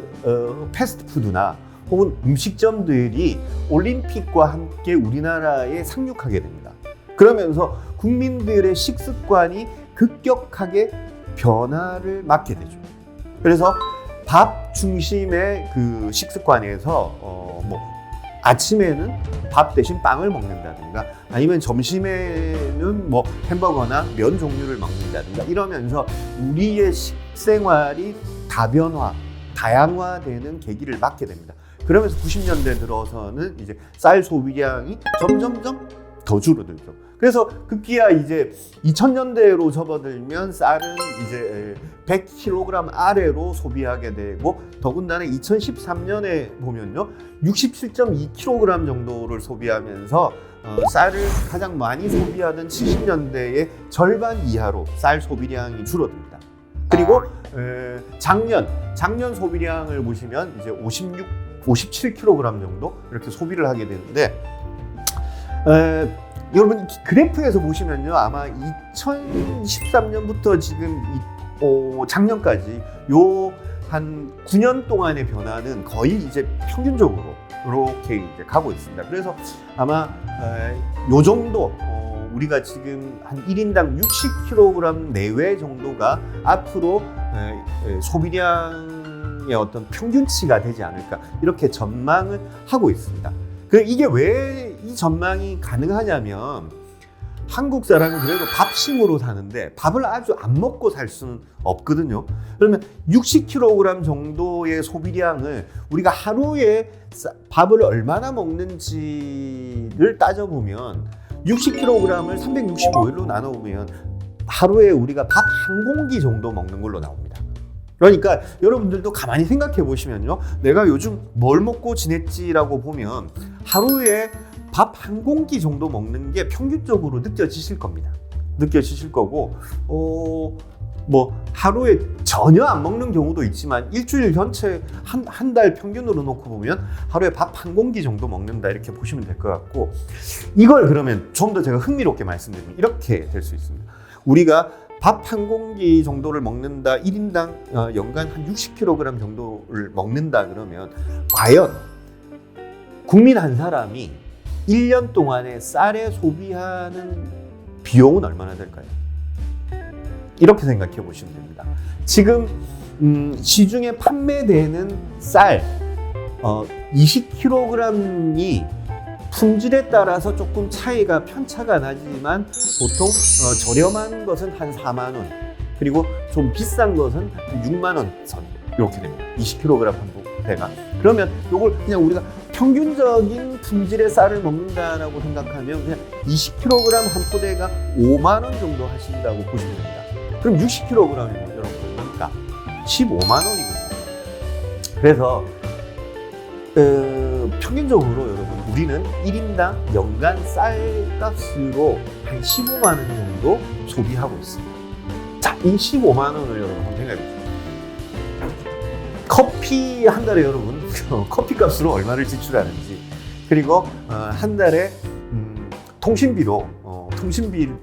패스트푸드나 혹은 음식점들이 올림픽과 함께 우리나라에 상륙하게 됩니다. 그러면서 국민들의 식습관이 급격하게 변화를 맞게 되죠. 그래서 밥 중심의 그 식습관에서 아침에는 밥 대신 빵을 먹는다든가 아니면 점심에는 햄버거나 면 종류를 먹는다든가 이러면서 우리의 식생활이 다양화되는 계기를 맞게 됩니다. 그러면서 90년대 들어서는 이제 쌀 소비량이 점점점 더 줄어들죠. 그래서 급기야 이제 2000년대로 접어들면 쌀은 이제 100kg 아래로 소비하게 되고 더군다나 2013년에 보면요 67.2kg 정도를 소비하면서 쌀을 가장 많이 소비하던 70년대의 절반 이하로 쌀 소비량이 줄어듭니다. 그리고 작년 소비량을 보시면 이제 57kg 정도 이렇게 소비를 하게 되는데 여러분 그래프에서 보시면요 아마 2013년부터 지금 작년까지 요 한 9년 동안의 변화는 거의 이제 평균적으로 이렇게 이제 가고 있습니다. 그래서 아마 요 정도 우리가 지금 한 1인당 60kg 내외 정도가 앞으로 소비량의 어떤 평균치가 되지 않을까 이렇게 전망을 하고 있습니다. 이게 왜 이 전망이 가능하냐면 한국 사람은 그래도 밥심으로 사는데 밥을 아주 안 먹고 살 수는 없거든요. 그러면 60kg 정도의 소비량을 우리가 하루에 밥을 얼마나 먹는지를 따져보면 60kg을 365일로 나눠보면 하루에 우리가 밥 한 공기 정도 먹는 걸로 나옵니다. 그러니까 여러분들도 가만히 생각해 보시면요. 내가 요즘 뭘 먹고 지냈지라고 보면 하루에 밥 한 공기 정도 먹는 게 평균적으로 느껴지실 겁니다. 느껴지실 거고 뭐 하루에 전혀 안 먹는 경우도 있지만 일주일 전체 한 달 평균으로 놓고 보면 하루에 밥 한 공기 정도 먹는다 이렇게 보시면 될 것 같고, 이걸 그러면 좀 더 제가 흥미롭게 말씀드리면 이렇게 될 수 있습니다. 우리가 밥 한 공기 정도를 먹는다, 1인당 연간 한 60kg 정도를 먹는다 그러면 과연 국민 한 사람이 1년 동안에 쌀에 소비하는 비용은 얼마나 될까요? 이렇게 생각해 보시면 됩니다. 지금 시중에 판매되는 쌀 20kg이 품질에 따라서 조금 차이가 편차가 나지만 보통 저렴한 것은 한 4만 원, 그리고 좀 비싼 것은 6만 원 선 이렇게 됩니다. 20kg 한 부대가. 그러면 이걸 그냥 우리가 평균적인 품질의 쌀을 먹는다라고 생각하면 그냥 20kg 한 포대가 5만 원 정도 하신다고 보시면 됩니다. 그럼 60kg이면 여러분 얼마입니까? 15만 원이거든요. 그래서 평균적으로 여러분 우리는 1인당 연간 쌀값으로 한 15만 원 정도 소비하고 있습니다. 자, 이 15만 원을 여러분 한번 생각해 보세요. 커피 한 달에 여러분 커피 값으로 얼마를 지출하는지, 그리고 한 달에 통신비로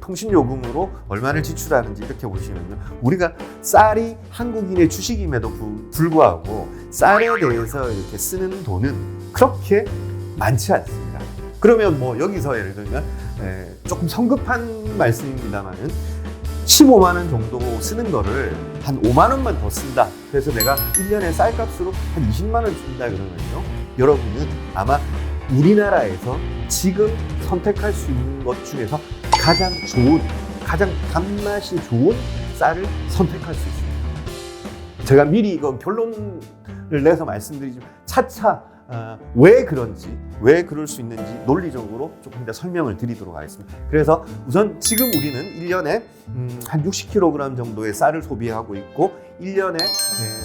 통신요금으로 얼마를 지출하는지 이렇게 보시면요, 우리가 쌀이 한국인의 주식임에도 불구하고 쌀에 대해서 이렇게 쓰는 돈은 그렇게 많지 않습니다. 그러면 뭐 여기서 예를 들면 조금 성급한 말씀입니다만은 15만 원 정도 쓰는 거를 한 5만 원만 더 쓴다. 그래서 내가 1년에 쌀값으로 한 20만 원 쓴다 그러면요, 여러분은 아마 우리나라에서 지금 선택할 수 있는 것 중에서 가장 좋은, 가장 단맛이 좋은 쌀을 선택할 수 있습니다. 제가 미리 이건 결론을 내서 말씀드리지만 차차 왜 그런지, 왜 그럴 수 있는지 논리적으로 조금 더 설명을 드리도록 하겠습니다. 그래서 우선 지금 우리는 1년에 한 60kg 정도의 쌀을 소비하고 있고, 1년에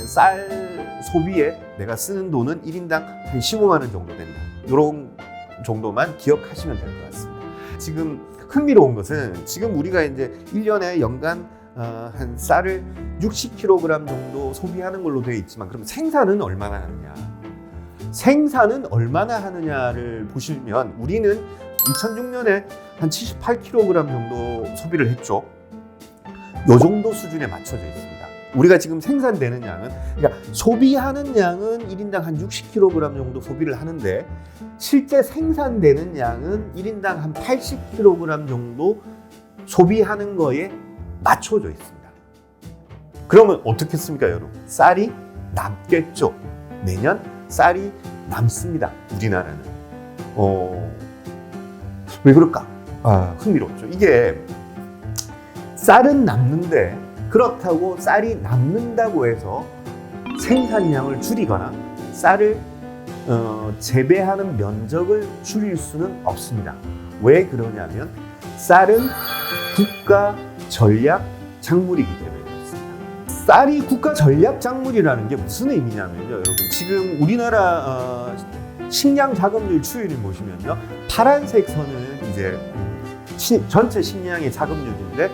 쌀 소비에 내가 쓰는 돈은 1인당 한 15만 원 정도 된다. 이런 정도만 기억하시면 될 것 같습니다. 지금 흥미로운 것은 지금 우리가 이제 1년에 연간 한 쌀을 60kg 정도 소비하는 걸로 되어 있지만, 그럼 생산은 얼마나 하느냐? 생산은 얼마나 하느냐를 보시면 우리는 2006년에 한 78kg 정도 소비를 했죠. 이 정도 수준에 맞춰져 있습니다. 우리가 지금 생산되는 양은, 그러니까 소비하는 양은 1인당 한 60kg 정도 소비를 하는데 실제 생산되는 양은 1인당 한 80kg 정도 소비하는 거에 맞춰져 있습니다. 그러면 어떻겠습니까, 여러분? 쌀이 남겠죠. 매년 쌀이 남습니다, 우리나라는. 왜 그럴까? 흥미롭죠. 이게 쌀은 남는데, 그렇다고 쌀이 남는다고 해서 생산량을 줄이거나 쌀을 재배하는 면적을 줄일 수는 없습니다. 왜 그러냐면 쌀은 국가 전략 작물이기 때문에 그렇습니다. 쌀이 국가 전략 작물이라는 게 무슨 의미냐면요, 여러분 지금 우리나라 식량 자급률 추이를 보시면요, 파란색 선은 이제 전체 식량의 자급률인데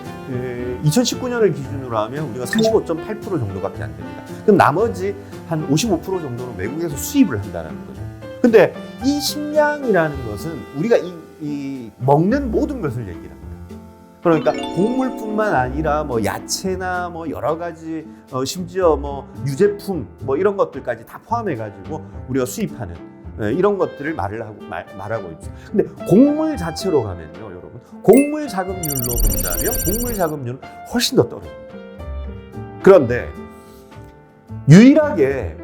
2019년을 기준으로 하면 우리가 45.8% 정도밖에 안 됩니다. 그럼 나머지 한 55% 정도는 외국에서 수입을 한다는 거죠. 근데 이 식량이라는 것은 우리가 이 먹는 모든 것을 얘기합니다. 그러니까 곡물뿐만 아니라 뭐 야채나 뭐 여러 가지 심지어 뭐 유제품 뭐 이런 것들까지 다 포함해 가지고 우리가 수입하는 이런 것들을 말하고 있죠. 근데 곡물 자체로 가면요, 여러분, 곡물 자급률로 본다면 곡물 자급률은 훨씬 더 떨어집니다. 그런데 유일하게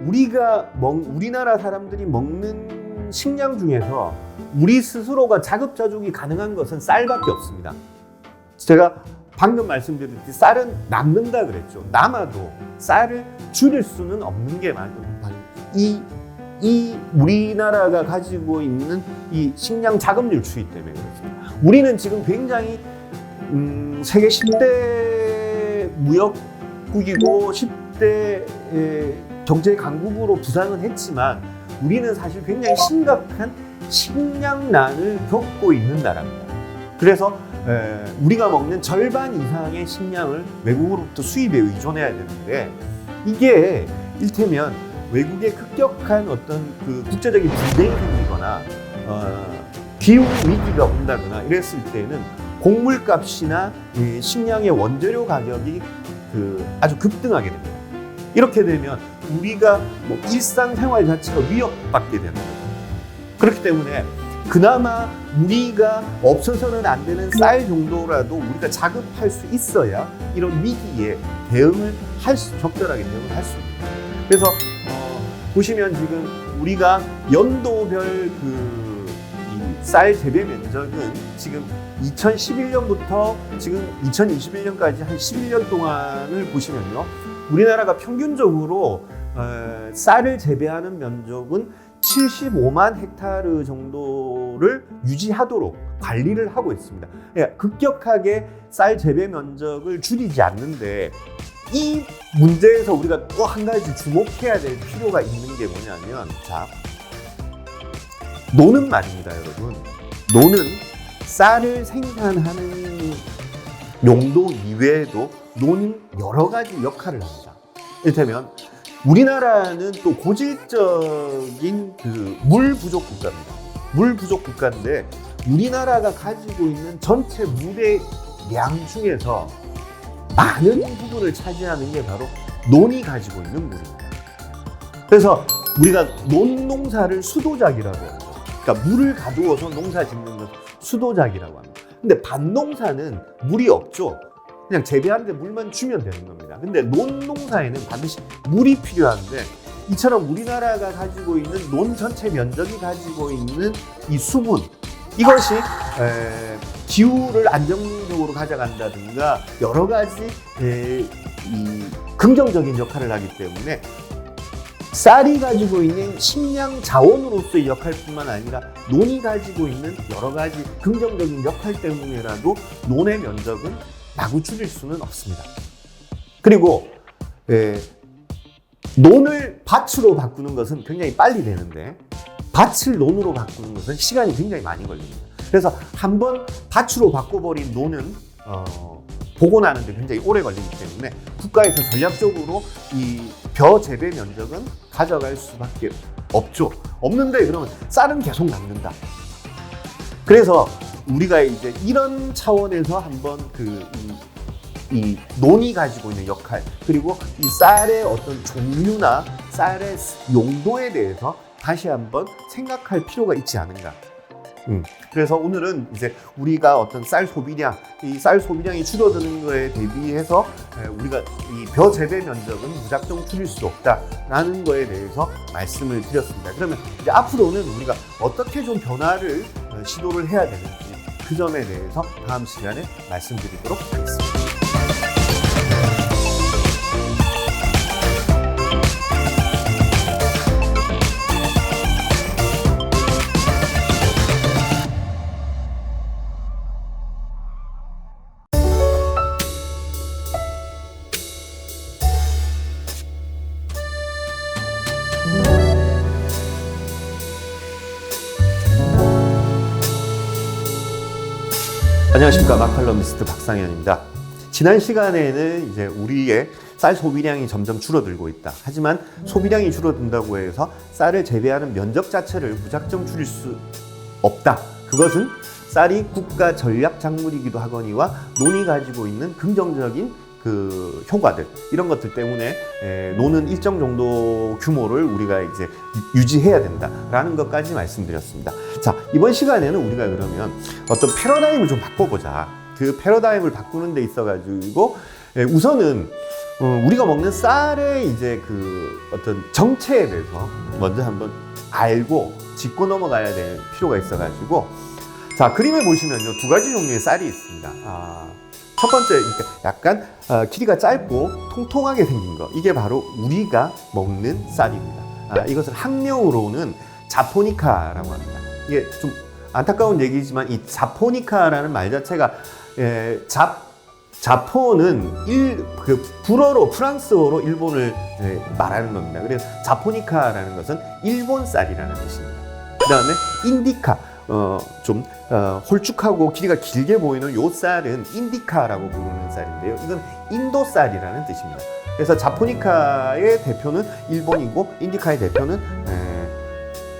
우리나라 사람들이 먹는 식량 중에서 우리 스스로가 자급자족이 가능한 것은 쌀밖에 없습니다. 제가 방금 말씀드렸듯이 쌀은 남는다 그랬죠. 남아도 쌀을 줄일 수는 없는 게 이 우리나라가 가지고 있는 이 식량 자급률 추이 때문에 그렇습니다. 우리는 지금 굉장히 세계 10대 무역국이고 10대 경제 강국으로 부상은 했지만 우리는 사실 굉장히 심각한 식량난을 겪고 있는 나라입니다. 그래서 우리가 먹는 절반 이상의 식량을 외국으로부터 수입에 의존해야 되는데, 이게 일테면 외국의 급격한 어떤 그 국제적인 분쟁이 생기거나 기후 위기가 온다거나 이랬을 때는 곡물값이나 이 식량의 원재료 가격이 아주 급등하게 됩니다. 이렇게 되면 우리가 뭐 일상생활 자체가 위협받게 되는 거죠. 그렇기 때문에 그나마 우리가 없어서는 안 되는 쌀 정도라도 우리가 자급할 수 있어야 이런 위기에 적절하게 대응을 할 수 있습니다. 그래서 보시면 지금 우리가 연도별 쌀 재배 면적은 지금 2011년부터 지금 2021년까지 한 11년 동안을 보시면요, 우리나라가 평균적으로 쌀을 재배하는 면적은 75만 헥타르 정도를 유지하도록 관리를 하고 있습니다. 급격하게 쌀 재배 면적을 줄이지 않는데, 이 문제에서 우리가 또 한 가지 주목해야 될 필요가 있는 게 뭐냐면, 자, 노는 말입니다, 여러분. 노는 쌀을 생산하는 용도 이외에도 노는 여러 가지 역할을 합니다. 이를테면 우리나라는 또 고질적인 물 부족 국가입니다. 물 부족 국가인데 우리나라가 가지고 있는 전체 물의 양 중에서 많은 부분을 차지하는 게 바로 논이 가지고 있는 물입니다. 그래서 우리가 논 농사를 수도작이라고 합니다. 그러니까 물을 가두어서 농사 짓는 것을 수도작이라고 합니다. 근데 밭농사는 물이 없죠. 그냥 재배하는데 물만 주면 되는 겁니다. 근데 논농사에는 반드시 물이 필요한데, 이처럼 우리나라가 가지고 있는 논 전체 면적이 가지고 있는 이 수분, 이것이 기후를 안정적으로 가져간다든가 여러 가지 이 긍정적인 역할을 하기 때문에 쌀이 가지고 있는 식량 자원으로서의 역할뿐만 아니라 논이 가지고 있는 여러 가지 긍정적인 역할 때문에라도 논의 면적은 마구 줄일 수는 없습니다. 그리고 논을 밭으로 바꾸는 것은 굉장히 빨리 되는데, 밭을 논으로 바꾸는 것은 시간이 굉장히 많이 걸립니다. 그래서 한번 밭으로 바꿔버린 논은 복원하는데 굉장히 오래 걸리기 때문에 국가에서 전략적으로 이 벼 재배 면적은 가져갈 수밖에 없죠. 없는데 그러면 쌀은 계속 남는다. 그래서 우리가 이제 이런 차원에서 한번 이 논이 가지고 있는 역할, 그리고 이 쌀의 어떤 종류나 쌀의 용도에 대해서 다시 한번 생각할 필요가 있지 않은가. 그래서 오늘은 이제 우리가 어떤 쌀 소비량, 이 쌀 소비량이 줄어드는 거에 대비해서 우리가 이 벼 재배 면적은 무작정 줄일 수 없다라는 거에 대해서 말씀을 드렸습니다. 그러면 이제 앞으로는 우리가 어떻게 좀 변화를 시도를 해야 되는지, 그 점에 대해서 다음 시간에 말씀드리도록 하겠습니다. 안녕하십니까, 마칼럼니스트 박상현입니다. 지난 시간에는 이제 우리의 쌀 소비량이 점점 줄어들고 있다. 하지만 소비량이 줄어든다고 해서 쌀을 재배하는 면적 자체를 무작정 줄일 수 없다. 그것은 쌀이 국가 전략 작물이기도 하거니와 논이 가지고 있는 긍정적인 효과들, 이런 것들 때문에 논은 일정 정도 규모를 우리가 이제 유지해야 된다라는 것까지 말씀드렸습니다. 자, 이번 시간에는 우리가 그러면 어떤 패러다임을 좀 바꿔보자. 그 패러다임을 바꾸는 데 있어가지고 우선은 우리가 먹는 쌀의 이제 어떤 정체에 대해서 먼저 한번 알고 짚고 넘어가야 될 필요가 있어가지고, 자, 그림에 보시면요, 두 가지 종류의 쌀이 있습니다. 첫 번째, 약간 길이가 짧고 통통하게 생긴 거, 이게 바로 우리가 먹는 쌀입니다. 이것을 학명으로는 자포니카라고 합니다. 이게 좀 안타까운 얘기지만 이 자포니카라는 말 자체가 자포는 불어로, 프랑스어로 일본을 말하는 겁니다. 그래서 자포니카라는 것은 일본 쌀이라는 뜻입니다. 그 다음에 인디카, 홀쭉하고 길이가 길게 보이는 요 쌀은 인디카라고 부르는 쌀인데요. 이건 인도 쌀이라는 뜻입니다. 그래서 자포니카의 대표는 일본이고 인디카의 대표는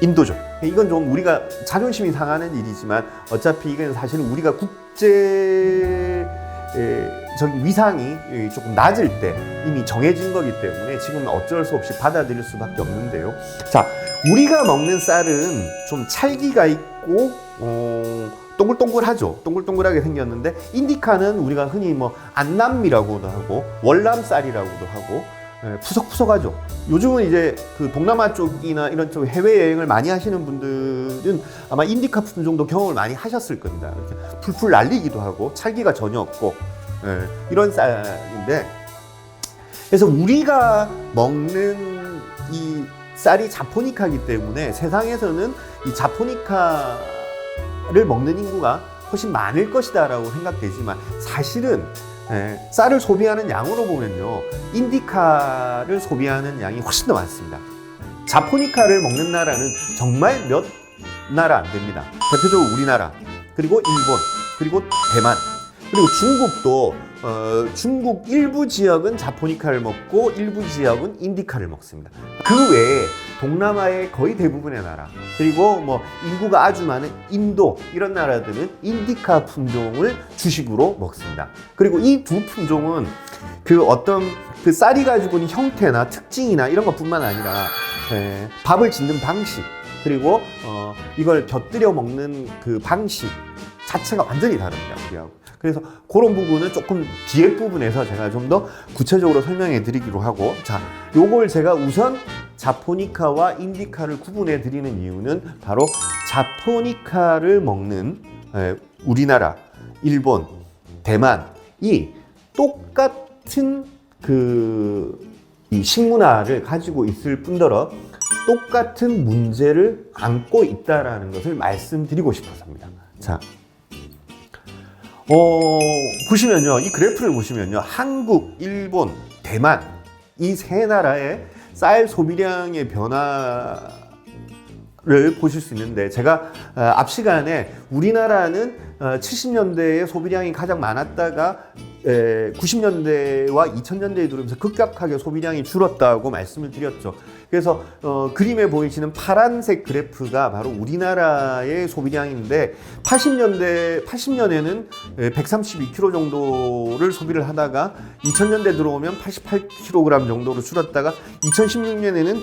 인도죠. 이건 좀 우리가 자존심이 상하는 일이지만 어차피 이건 사실은 우리가 위상이 조금 낮을 때 이미 정해진 거기 때문에 지금 어쩔 수 없이 받아들일 수밖에 없는데요. 자, 우리가 먹는 쌀은 좀 찰기가 있고 동글동글하죠. 동글동글하게 생겼는데 인디카는 우리가 흔히 뭐 안남미라고도 하고 월남쌀이라고도 하고 푸석푸석하죠. 요즘은 이제 그 동남아 쪽이나 이런 쪽 해외 여행을 많이 하시는 분들은 아마 인디카 품종도 경험을 많이 하셨을 겁니다. 이렇게 풀풀 날리기도 하고 찰기가 전혀 없고 이런 쌀인데, 그래서 우리가 먹는 이 쌀이 자포니카이기 때문에 세상에서는 이 자포니카를 먹는 인구가 훨씬 많을 것이다라고 생각되지만 사실은 쌀을 소비하는 양으로 보면요, 인디카를 소비하는 양이 훨씬 더 많습니다. 자포니카를 먹는 나라는 정말 몇 나라 안 됩니다. 대표적으로 우리나라, 그리고 일본, 그리고 대만, 그리고 중국도 중국 일부 지역은 자포니카를 먹고 일부 지역은 인디카를 먹습니다. 그 외에 동남아의 거의 대부분의 나라, 그리고 뭐 인구가 아주 많은 인도, 이런 나라들은 인디카 품종을 주식으로 먹습니다. 그리고 이 두 품종은 그 어떤 그 쌀이 가지고 있는 형태나 특징이나 이런 것뿐만 아니라 밥을 짓는 방식, 그리고 이걸 곁들여 먹는 그 방식 자체가 완전히 다릅니다, 우리하고. 그래서 그런 부분은 조금 뒤에 부분에서 제가 좀 더 구체적으로 설명해 드리기로 하고, 자, 요걸 제가 우선 자포니카와 인디카를 구분해 드리는 이유는 바로 자포니카를 먹는 우리나라, 일본, 대만이 똑같은 이 식문화를 가지고 있을 뿐더러 똑같은 문제를 안고 있다라는 것을 말씀드리고 싶어서입니다. 자, 보시면요, 이 그래프를 보시면요, 한국, 일본, 대만, 이 세 나라의 쌀 소비량의 변화를 보실 수 있는데, 제가 앞 시간에 우리나라는 70년대에 소비량이 가장 많았다가 90년대와 2000년대에 들어오면서 급격하게 소비량이 줄었다고 말씀을 드렸죠. 그래서 그림에 보이시는 파란색 그래프가 바로 우리나라의 소비량인데, 80년에는 132kg 정도를 소비를 하다가 2000년대 들어오면 88kg 정도로 줄었다가 2016년에는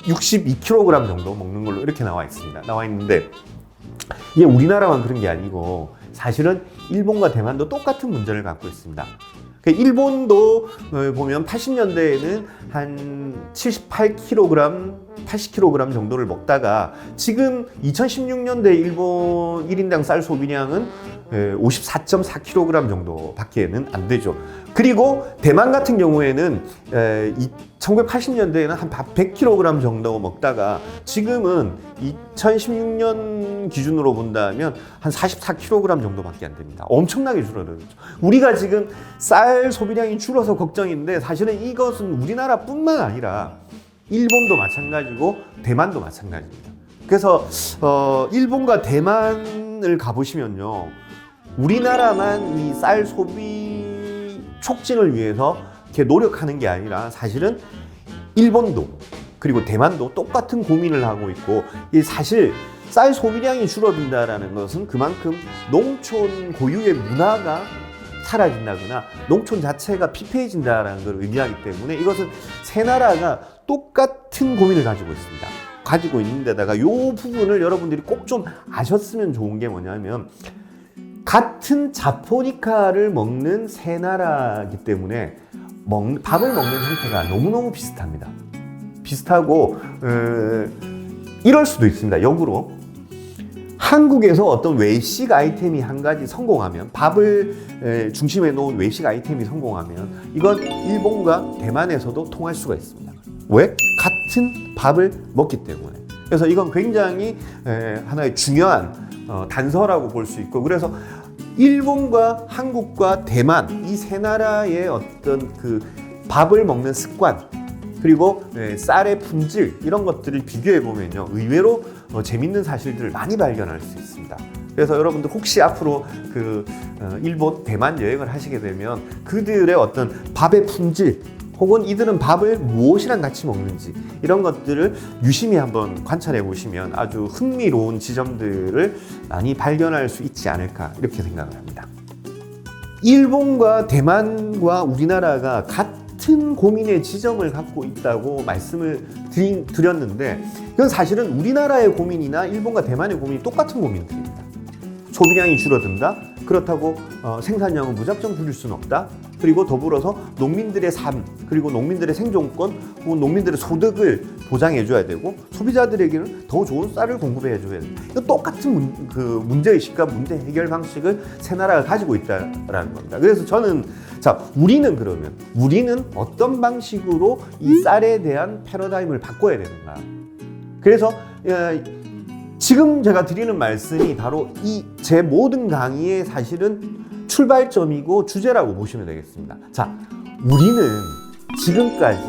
62kg 정도 먹는 걸로 이렇게 나와 있는데, 이게 우리나라만 그런 게 아니고 사실은 일본과 대만도 똑같은 문제를 갖고 있습니다. 일본도 보면 80년대에는 한 78kg, 80kg 정도를 먹다가 지금 2016년대 일본 1인당 쌀 소비량은 54.4kg 정도밖에는 안 되죠. 그리고 대만 같은 경우에는 1980년대에는 한 100kg 정도 먹다가 지금은 2016년 기준으로 본다면 한 44kg 정도밖에 안 됩니다. 엄청나게 줄어들었죠. 우리가 지금 쌀 소비량이 줄어서 걱정인데 사실은 이것은 우리나라뿐만 아니라 일본도 마찬가지고 대만도 마찬가지입니다. 그래서 일본과 대만을 가보시면요, 우리나라만 이 쌀 소비 촉진을 위해서 이렇게 노력하는 게 아니라 사실은 일본도 그리고 대만도 똑같은 고민을 하고 있고, 사실 쌀 소비량이 줄어든다는 것은 그만큼 농촌 고유의 문화가 사라진다거나 농촌 자체가 피폐해진다는 걸 의미하기 때문에 이것은 세 나라가 똑같은 고민을 가지고 있는 데다가 이 부분을 여러분들이 꼭 좀 아셨으면 좋은 게 뭐냐면, 같은 자포니카를 먹는 세 나라이기 때문에 밥을 먹는 형태가 너무너무 비슷합니다. 비슷하고 이럴 수도 있습니다. 역으로 한국에서 어떤 외식 아이템이 한 가지 성공하면, 밥을 중심에 놓은 외식 아이템이 성공하면 이건 일본과 대만에서도 통할 수가 있습니다. 왜? 같은 밥을 먹기 때문에. 그래서 이건 굉장히 하나의 중요한 단서라고 볼 수 있고, 그래서 일본과 한국과 대만 이 세 나라의 어떤 그 밥을 먹는 습관, 그리고 쌀의 품질, 이런 것들을 비교해 보면요, 의외로 재밌는 사실들을 많이 발견할 수 있습니다. 그래서 여러분들 혹시 앞으로 일본, 대만 여행을 하시게 되면 그들의 어떤 밥의 품질 혹은 이들은 밥을 무엇이랑 같이 먹는지 이런 것들을 유심히 한번 관찰해 보시면 아주 흥미로운 지점들을 많이 발견할 수 있지 않을까 이렇게 생각을 합니다. 일본과 대만과 우리나라가 같은 고민의 지점을 갖고 있다고 말씀을 드렸는데 이건 사실은 우리나라의 고민이나 일본과 대만의 고민이 똑같은 고민들입니다. 소비량이 줄어든다? 그렇다고 생산량은 무작정 줄일 수는 없다. 그리고 더불어서 농민들의 삶, 그리고 농민들의 생존권, 혹은 농민들의 소득을 보장해줘야 되고 소비자들에게는 더 좋은 쌀을 공급해줘야 된다. 이거 똑같은 문제의식과 문제 해결 방식을 세 나라가 가지고 있다는 겁니다. 그래서 저는 우리는 어떤 방식으로 이 쌀에 대한 패러다임을 바꿔야 되는가. 그래서 지금 제가 드리는 말씀이 바로 이 제 모든 강의의 사실은 출발점이고 주제라고 보시면 되겠습니다. 자, 우리는 지금까지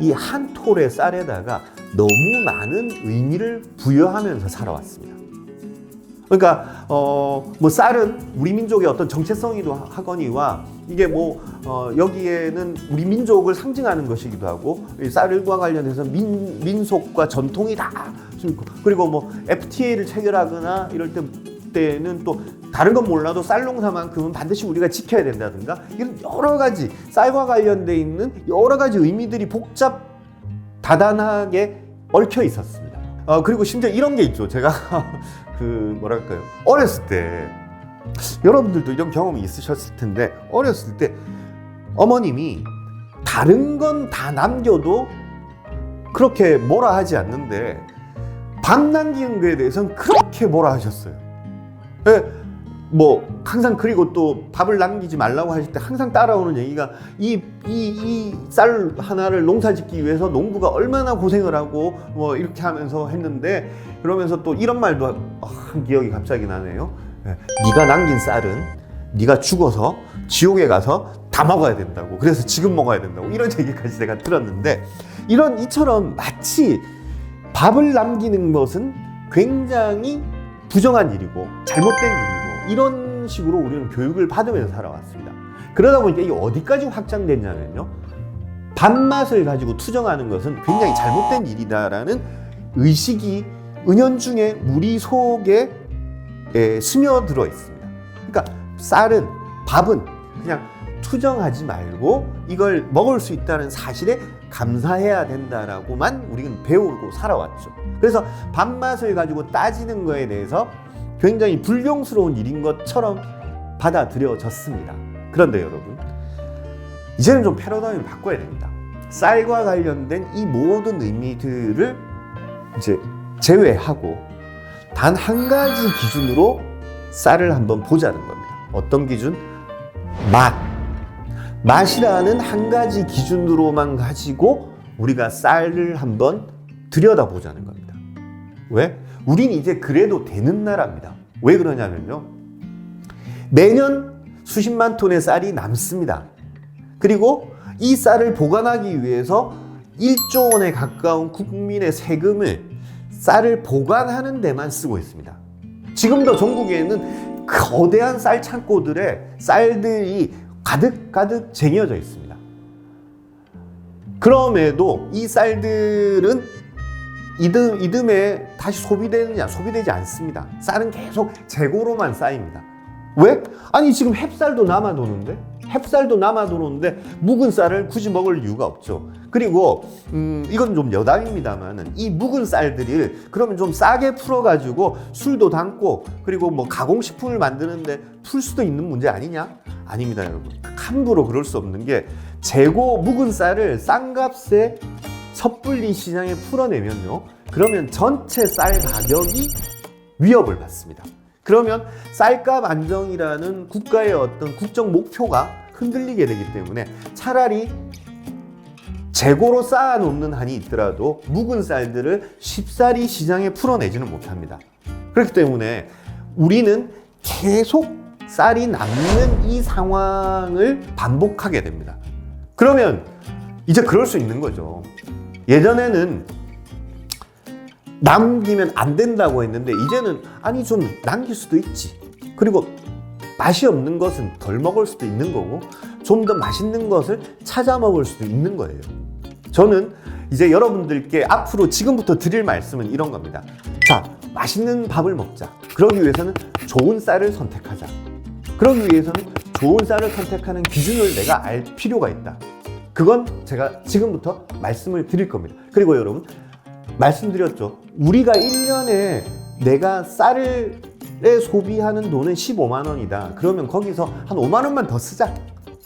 이 한 톨의 쌀에다가 너무 많은 의미를 부여하면서 살아왔습니다. 그러니까 뭐 쌀은 우리 민족의 어떤 정체성이기도 하거니와 이게 여기에는 우리 민족을 상징하는 것이기도 하고 쌀과 관련해서 민속과 전통이 다 그리고 FTA를 체결하거나 이럴 때는 또 다른 건 몰라도 쌀 농사만큼은 반드시 우리가 지켜야 된다든가 이런 여러 가지 쌀과 관련돼 있는 여러 가지 의미들이 다단하게 얽혀 있었습니다. 그리고 심지어 이런 게 있죠. 제가 어렸을 때 여러분들도 이런 경험이 있으셨을 텐데 어렸을 때 어머님이 다른 건 다 남겨도 그렇게 뭐라 하지 않는데 밥 남기는 거에 대해서는 그렇게 뭐라 하셨어요. 항상 그리고 또 밥을 남기지 말라고 하실 때 항상 따라오는 얘기가 이 쌀 하나를 농사 짓기 위해서 농부가 얼마나 고생을 하고 이렇게 하면서 했는데 그러면서 또 이런 말도 한 기억이 갑자기 나네요. 네가 남긴 쌀은 네가 죽어서 지옥에 가서 다 먹어야 된다고. 그래서 지금 먹어야 된다고. 이런 얘기까지 제가 들었는데 이처럼 마치 밥을 남기는 것은 굉장히 부정한 일이고 잘못된 일이고 이런 식으로 우리는 교육을 받으면서 살아왔습니다. 그러다 보니까 이게 어디까지 확장됐냐면요. 밥맛을 가지고 투정하는 것은 굉장히 잘못된 일이다라는 의식이 은연중에 우리 속에 스며들어 있습니다. 그러니까 밥은 그냥 투정하지 말고 이걸 먹을 수 있다는 사실에 감사해야 된다라고만 우리는 배우고 살아왔죠. 그래서 밥맛을 가지고 따지는 거에 대해서 굉장히 불경스러운 일인 것처럼 받아들여졌습니다. 그런데 여러분, 이제는 좀 패러다임을 바꿔야 됩니다. 쌀과 관련된 이 모든 의미들을 이제 제외하고 단 한 가지 기준으로 쌀을 한번 보자는 겁니다. 어떤 기준? 맛이라는 한 가지 기준으로만 가지고 우리가 쌀을 한번 들여다보자는 겁니다. 왜? 우린 이제 그래도 되는 나라입니다. 왜 그러냐면요. 매년 수십만 톤의 쌀이 남습니다. 그리고 이 쌀을 보관하기 위해서 1조 원에 가까운 국민의 세금을 쌀을 보관하는 데만 쓰고 있습니다. 지금도 전국에는 거대한 쌀 창고들에 쌀들이 가득 쟁여져 있습니다. 그럼에도 이 쌀들은 이듬해 다시 소비되지 않습니다. 쌀은 계속 재고로만 쌓입니다. 왜? 아니 지금 햅쌀도 남아도는데 묵은 쌀을 굳이 먹을 이유가 없죠. 그리고 이건 좀 여담입니다만은 이 묵은 쌀들을 그러면 좀 싸게 풀어가지고 술도 담고 그리고 가공식품을 만드는데 풀 수도 있는 문제 아니냐? 아닙니다, 여러분. 함부로 그럴 수 없는 게 재고 묵은 쌀을 싼 값에 섣불리 시장에 풀어내면요. 그러면 전체 쌀 가격이 위협을 받습니다. 그러면 쌀값 안정이라는 국가의 어떤 국정 목표가 흔들리게 되기 때문에 차라리 재고로 쌓아놓는 한이 있더라도 묵은 쌀들을 쉽사리 시장에 풀어내지는 못합니다. 그렇기 때문에 우리는 계속 쌀이 남는 이 상황을 반복하게 됩니다. 그러면 이제 그럴 수 있는 거죠. 예전에는 남기면 안 된다고 했는데 이제는 아니 좀 남길 수도 있지. 그리고 맛이 없는 것은 덜 먹을 수도 있는 거고 좀 더 맛있는 것을 찾아 먹을 수도 있는 거예요. 저는 이제 여러분들께 앞으로 지금부터 드릴 말씀은 이런 겁니다. 자, 맛있는 밥을 먹자. 그러기 위해서는 좋은 쌀을 선택하자. 그러기 위해서는 좋은 쌀을 선택하는 기준을 내가 알 필요가 있다. 그건 제가 지금부터 말씀을 드릴 겁니다. 그리고 여러분, 말씀드렸죠. 우리가 1년에 내가 쌀을 소비하는 돈은 15만 원이다. 그러면 거기서 한 5만 원만 더 쓰자.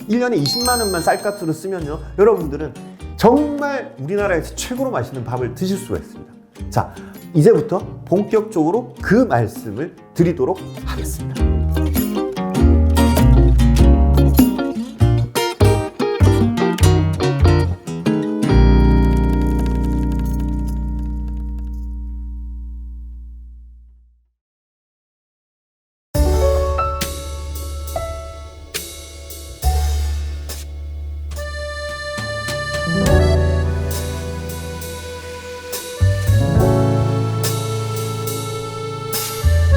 1년에 20만 원만 쌀값으로 쓰면요. 여러분들은 정말 우리나라에서 최고로 맛있는 밥을 드실 수가 있습니다. 자, 이제부터 본격적으로 그 말씀을 드리도록 하겠습니다.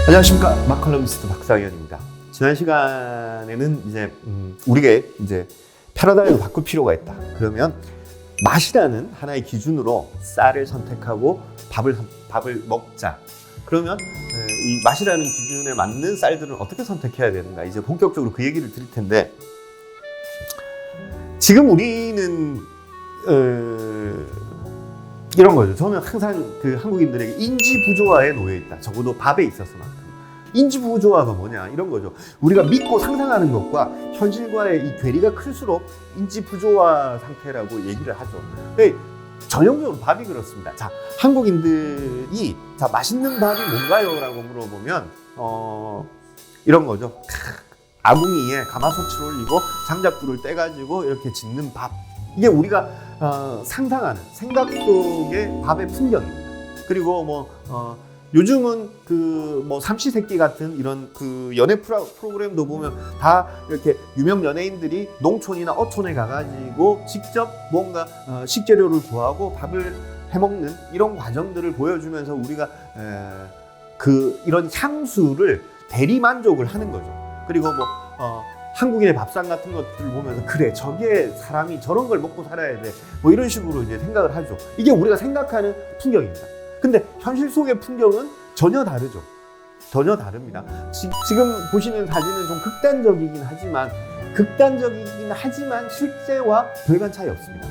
안녕하십니까, 마컬럼니스트 박상현입니다. 지난 시간에는 이제 우리가 이제 패러다임을 바꿀 필요가 있다. 그러면 맛이라는 하나의 기준으로 쌀을 선택하고 밥을 먹자. 그러면 이 맛이라는 기준에 맞는 쌀들은 어떻게 선택해야 되는가? 이제 본격적으로 그 얘기를 드릴 텐데, 지금 우리는 이런 거죠. 저는 항상 그 한국인들에게 인지 부조화에 놓여 있다. 적어도 밥에 있어서만큼. 인지 부조화가 뭐냐? 이런 거죠. 우리가 믿고 상상하는 것과 현실과의 이 괴리가 클수록 인지 부조화 상태라고 얘기를 하죠. 근데 전형적으로 밥이 그렇습니다. 자, 한국인들이 자, 맛있는 밥이 뭔가요? 라고 물어보면 이런 거죠. 아궁이에 가마솥을 올리고 장작불을 떼가지고 이렇게 짓는 밥. 이게 우리가 상상하는 생각 속의 밥의 풍경입니다. 그리고 요즘은 그 삼시세끼 같은 이런 그 연애 프로그램도 보면 다 이렇게 유명 연예인들이 농촌이나 어촌에 가가지고 직접 뭔가 식재료를 구하고 밥을 해먹는 이런 과정들을 보여주면서 우리가 이런 향수를 대리 만족을 하는 거죠. 그리고 한국인의 밥상 같은 것들을 보면서 그래, 저게 사람이 저런 걸 먹고 살아야 돼, 이런 식으로 이제 생각을 하죠. 이게 우리가 생각하는 풍경입니다. 근데 현실 속의 풍경은 전혀 다르죠. 전혀 다릅니다. 지금 보시는 사진은 좀 극단적이긴 하지만 실제와 별반 차이 없습니다.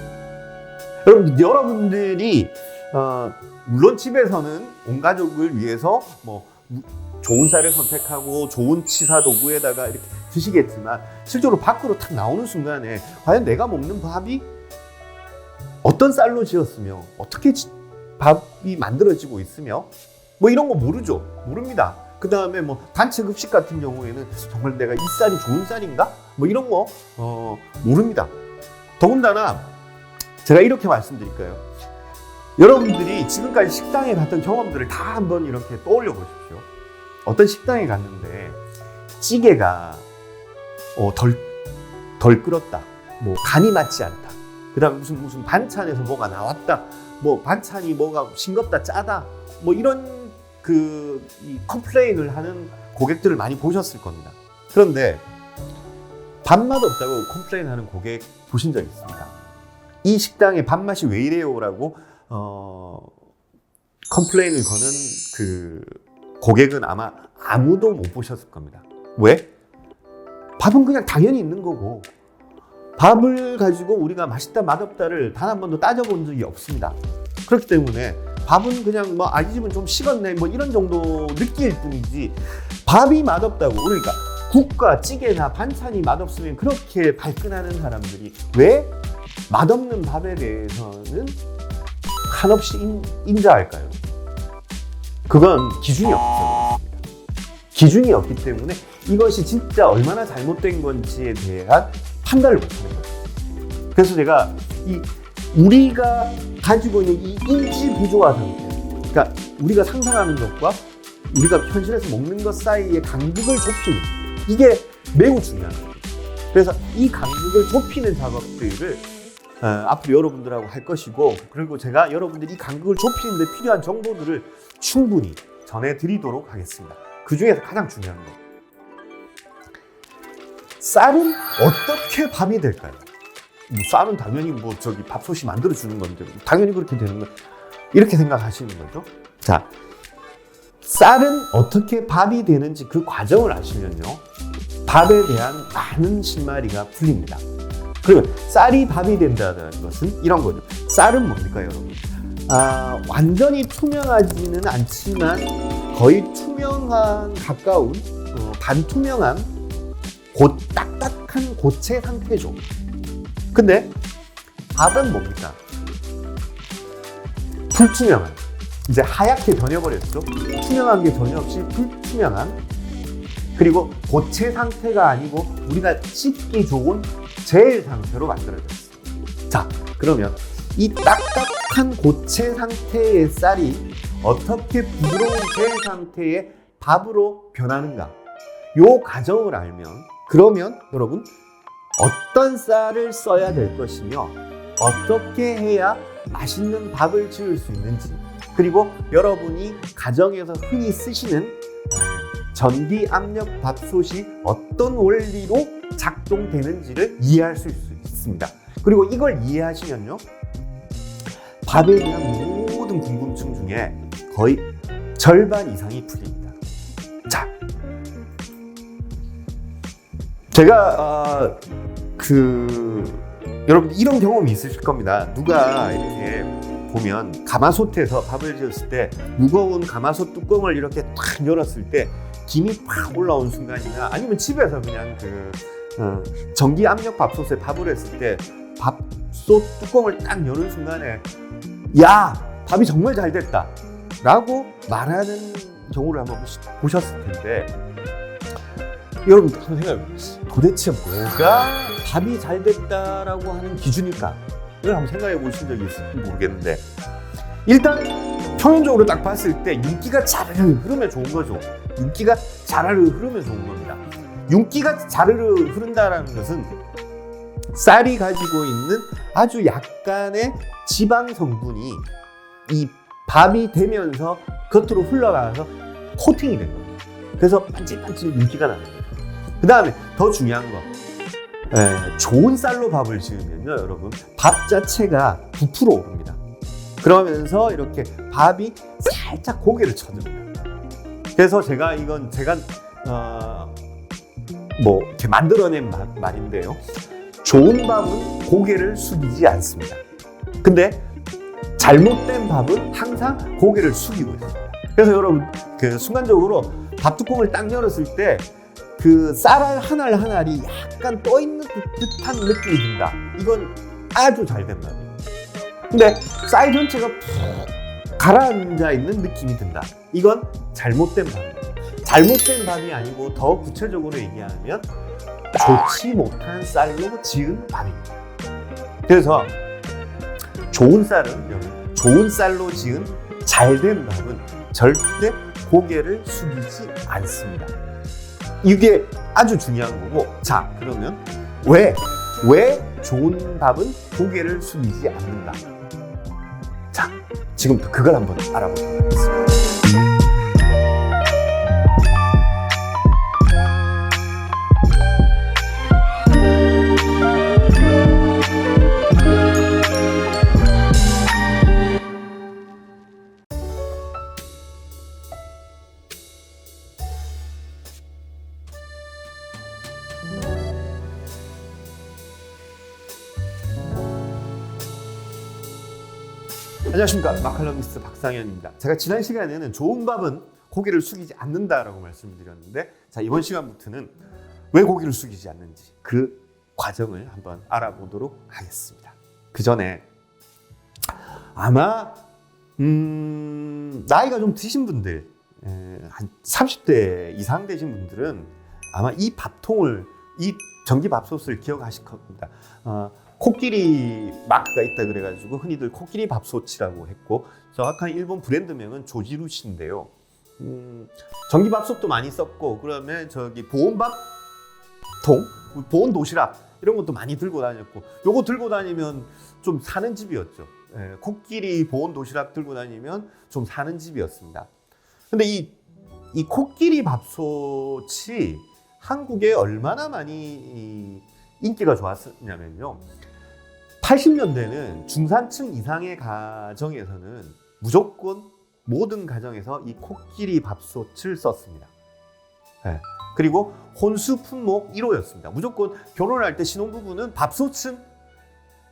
여러분들이 물론 집에서는 온 가족을 위해서 좋은 쌀을 선택하고 좋은 치사 도구에다가 이렇게 드시겠지만, 실제로 밖으로 탁 나오는 순간에 과연 내가 먹는 밥이 어떤 쌀로 지었으며 어떻게 밥이 만들어지고 있으며 이런 거 모릅니다. 그 다음에 단체 급식 같은 경우에는 정말 내가 이 쌀이 좋은 쌀인가? 이런 거 모릅니다. 더군다나 제가 이렇게 말씀드릴까요? 여러분들이 지금까지 식당에 갔던 경험들을 다 한번 이렇게 떠올려 보십시오. 어떤 식당에 갔는데 찌개가 덜 끓었다, 간이 맞지 않다, 그 다음에 무슨 반찬에서 뭐가 나왔다, 반찬이 뭐가 싱겁다, 짜다, 이런 이 컴플레인을 하는 고객들을 많이 보셨을 겁니다. 그런데 밥맛 없다고 컴플레인 하는 고객 보신 적 있습니다. 이 식당의 밥맛이 왜 이래요? 라고 컴플레인을 거는 그 고객은 아마 아무도 못 보셨을 겁니다. 왜? 밥은 그냥 당연히 있는 거고, 밥을 가지고 우리가 맛있다 맛없다를 단 한 번도 따져본 적이 없습니다. 그렇기 때문에 밥은 그냥 이 집은 좀 식었네 이런 정도 느낄 뿐이지, 밥이 맛없다고, 그러니까 국과 찌개나 반찬이 맛없으면 그렇게 발끈하는 사람들이 왜 맛없는 밥에 대해서는 한없이 인자할까요? 그건 기준이 없어서 그렇습니다. 기준이 없기 때문에 이것이 진짜 얼마나 잘못된 건지에 대한 판단을 못하는 거예요. 그래서 제가 우리가 가지고 있는 이 인지 부조화 상태, 그러니까 우리가 상상하는 것과 우리가 현실에서 먹는 것 사이의 간극을 좁히는, 이게 매우 중요한 겁니다. 그래서 이 간극을 좁히는 작업들을 앞으로 여러분들하고 할 것이고, 그리고 제가 여러분들이 이 간극을 좁히는 데 필요한 정보들을 충분히 전해드리도록 하겠습니다. 그 중에서 가장 중요한 거, 쌀은 어떻게 밥이 될까요? 쌀은 당연히 밥솥이 만들어주는 건데 당연히 그렇게 되는 거, 이렇게 생각하시는 거죠. 자, 쌀은 어떻게 밥이 되는지 그 과정을 아시면요, 밥에 대한 많은 실마리가 풀립니다. 그러면 쌀이 밥이 된다는 것은 이런 거죠. 쌀은 뭡니까, 여러분? 완전히 투명하지는 않지만 거의 투명한 가까운 반투명한 딱딱한 고체 상태죠. 근데 밥은 뭡니까? 불투명한, 이제 하얗게 변해버렸죠. 투명한 게 전혀 없이 불투명한, 그리고 고체 상태가 아니고 우리가 씹기 좋은 젤 상태로 만들어졌어요. 자, 그러면 이 딱딱한 고체 상태의 쌀이 어떻게 부드러운 젤 상태의 밥으로 변하는가, 요 과정을 알면, 그러면 여러분 어떤 쌀을 써야 될 것이며 어떻게 해야 맛있는 밥을 지을 수 있는지, 그리고 여러분이 가정에서 흔히 쓰시는 전기 압력 밥솥이 어떤 원리로 작동되는지를 이해할 수 있습니다. 그리고 이걸 이해하시면요, 밥에 대한 모든 궁금증 중에 거의 절반 이상이 풀립니다. 자, 제가 여러분 이런 경험이 있으실 겁니다. 누가 이렇게 보면 가마솥에서 밥을 지었을 때 무거운 가마솥 뚜껑을 이렇게 탁 열었을 때 김이 팍 올라온 순간이나, 아니면 집에서 그냥 전기 압력 밥솥에 밥을 했을 때 밥솥 뚜껑을 딱 여는 순간에 야, 밥이 정말 잘 됐다 라고 말하는 경우를 한번 보셨을 텐데, 여러분 한번 생각해보세요. 도대체 뭐가 밥이 잘 됐다라고 하는 기준일까? 이걸 한번 생각해 보신 적이 있을지 모르겠는데, 일단 표면적으로 딱 봤을 때 윤기가 자르르 흐르면 좋은 거죠. 윤기가 자르르 흐르면 좋은 겁니다. 윤기가 자르르 흐른다는 것은 쌀이 가지고 있는 아주 약간의 지방 성분이 이 밥이 되면서 겉으로 흘러가서 코팅이 된 겁니다. 그래서 반질반질 윤기가 나는 거예요. 그 다음에 더 중요한 거, 좋은 쌀로 밥을 지으면요, 여러분 밥 자체가 부풀어 오릅니다. 그러면서 이렇게 밥이 살짝 고개를 쳐줍니다. 그래서 제가 이렇게 만들어낸 말인데요, 좋은 밥은 고개를 숙이지 않습니다. 근데 잘못된 밥은 항상 고개를 숙이고 있습니다. 그래서 여러분 순간적으로 밥 뚜껑을 딱 열었을 때 그 쌀알 하나알이 약간 떠 있는 듯한 느낌이 든다. 이건 아주 잘된 밥이에요. 근데 쌀 전체가 푹 가라앉아 있는 느낌이 든다. 이건 잘못된 밥이에요. 잘못된 밥이 아니고 더 구체적으로 얘기하면 좋지 못한 쌀로 지은 밥입니다. 그래서 좋은 쌀로 지은 잘된 밥은 절대 고개를 숙이지 않습니다. 이게 아주 중요한 거고, 자, 그러면 왜 좋은 밥은 고개를 숙이지 않는가? 자, 지금부터 그걸 한번 알아보도록 하겠습니다. 안녕하십니까, 마칼럼니스트 박상현입니다. 제가 지난 시간에는 좋은 밥은 고개를 숙이지 않는다라고 말씀을 드렸는데, 자, 이번 시간부터는 왜 고개를 숙이지 않는지 그 과정을 한번 알아보도록 하겠습니다. 그 전에 아마 나이가 좀 드신 분들, 한 30대 이상 되신 분들은 아마 이 밥통을, 이 전기밥솥을 기억하실 겁니다. 코끼리 마크가 있다 그래가지고 흔히들 코끼리 밥솥이라고 했고, 정확한 일본 브랜드명은 조지루시인데요. 전기밥솥도 많이 썼고, 그러면 보온밥통, 보온 도시락, 이런 것도 많이 들고 다녔고, 요거 들고 다니면 좀 사는 집이었죠. 예, 코끼리 보온 도시락 들고 다니면 좀 사는 집이었습니다. 근데 이 코끼리 밥솥이 한국에 얼마나 많이 인기가 좋았냐면요. 80년대는 중산층 이상의 가정에서는 무조건 모든 가정에서 이 코끼리 밥솥을 썼습니다. 네. 그리고 혼수 품목 1호였습니다. 무조건 결혼할 때 신혼부부는 밥솥은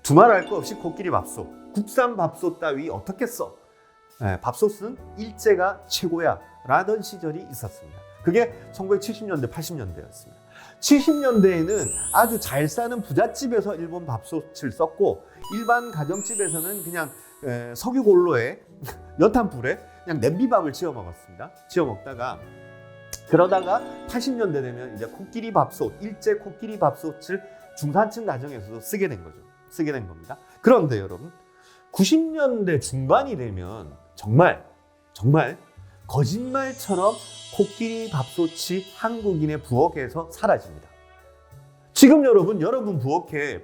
두말할 거 없이 코끼리 밥솥, 국산 밥솥 따위 어떻게 써? 네, 밥솥은 일제가 최고야 라던 시절이 있었습니다. 그게 1970년대, 80년대였습니다. 70년대에는 아주 잘 사는 부잣집에서 일본 밥솥을 썼고, 일반 가정집에서는 그냥 석유골로에 연탄불에 그냥 냄비밥을 지어 먹었습니다. 지어 먹다가 그러다가 80년대 되면 이제 코끼리 밥솥, 일제 코끼리 밥솥을 중산층 가정에서도 쓰게 된 거죠. 쓰게 된 겁니다. 그런데 여러분, 90년대 중반이 되면 정말 거짓말처럼 코끼리 밥솥이 한국인의 부엌에서 사라집니다. 지금 여러분 부엌에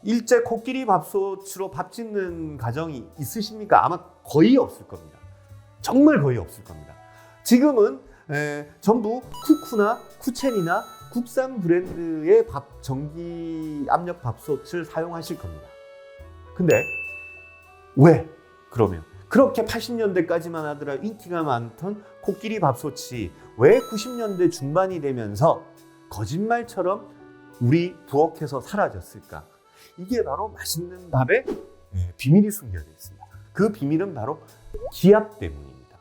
일제 코끼리 밥솥으로 밥 짓는 가정이 있으십니까? 아마 거의 없을 겁니다. 정말 거의 없을 겁니다. 지금은 전부 쿠쿠나 쿠첸이나 국산 브랜드의 전기 압력 밥솥을 사용하실 겁니다. 근데 왜? 그러면 그렇게 80년대까지만 하더라도 인기가 많던 코끼리 밥솥이 왜 90년대 중반이 되면서 거짓말처럼 우리 부엌에서 사라졌을까? 이게 바로 맛있는 밥에 비밀이 숨겨져 있습니다. 그 비밀은 바로 기압 때문입니다.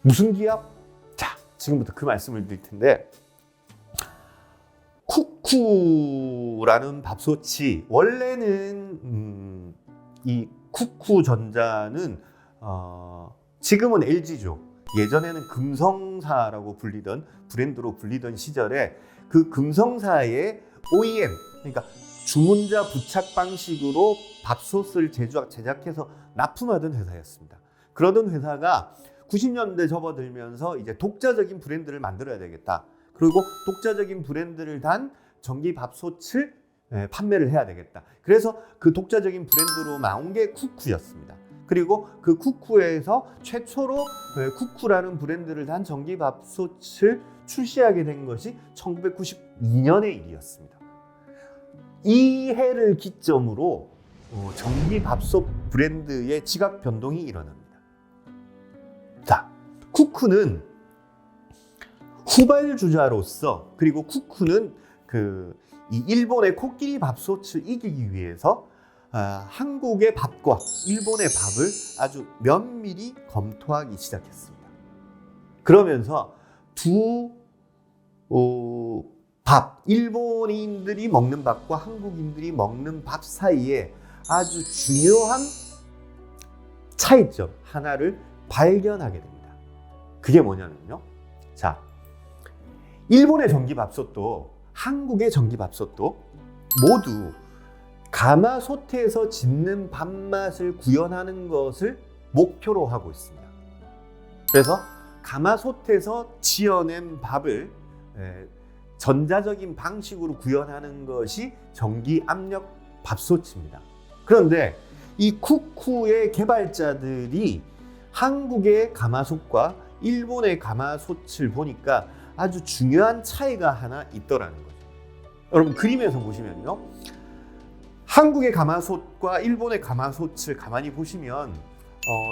무슨 기압? 자, 지금부터 그 말씀을 드릴 텐데, 쿠쿠라는 밥솥이 원래는 이 쿠쿠전자는 지금은 LG죠. 예전에는 금성사라고 불리던 브랜드로 불리던 시절에 그 금성사의 OEM, 그러니까 주문자 부착 방식으로 밥솥을 제작해서 납품하던 회사였습니다. 그러던 회사가 90년대 접어들면서 이제 독자적인 브랜드를 만들어야 되겠다. 그리고 독자적인 브랜드를 단 전기 밥솥을 판매를 해야 되겠다. 그래서 그 독자적인 브랜드로 나온 게 쿠쿠였습니다. 그리고 그 쿠쿠에서 최초로 쿠쿠라는 브랜드를 단 전기 밥솥을 출시하게 된 것이 1992년의 일이었습니다. 이 해를 기점으로 전기 밥솥 브랜드의 지각 변동이 일어납니다. 자, 쿠쿠는 후발주자로서, 그리고 쿠쿠는 이 일본의 코끼리 밥솥을 이기기 위해서 한국의 밥과 일본의 밥을 아주 면밀히 검토하기 시작했습니다. 그러면서 일본인들이 먹는 밥과 한국인들이 먹는 밥 사이에 아주 중요한 차이점 하나를 발견하게 됩니다. 그게 뭐냐면요. 자, 일본의 전기밥솥도 한국의 전기밥솥도 모두 가마솥에서 짓는 밥맛을 구현하는 것을 목표로 하고 있습니다. 그래서 가마솥에서 지어낸 밥을 전자적인 방식으로 구현하는 것이 전기 압력 밥솥입니다. 그런데 이 쿠쿠의 개발자들이 한국의 가마솥과 일본의 가마솥을 보니까 아주 중요한 차이가 하나 있더라는 거죠. 여러분 그림에서 보시면요, 한국의 가마솥과 일본의 가마솥을 가만히 보시면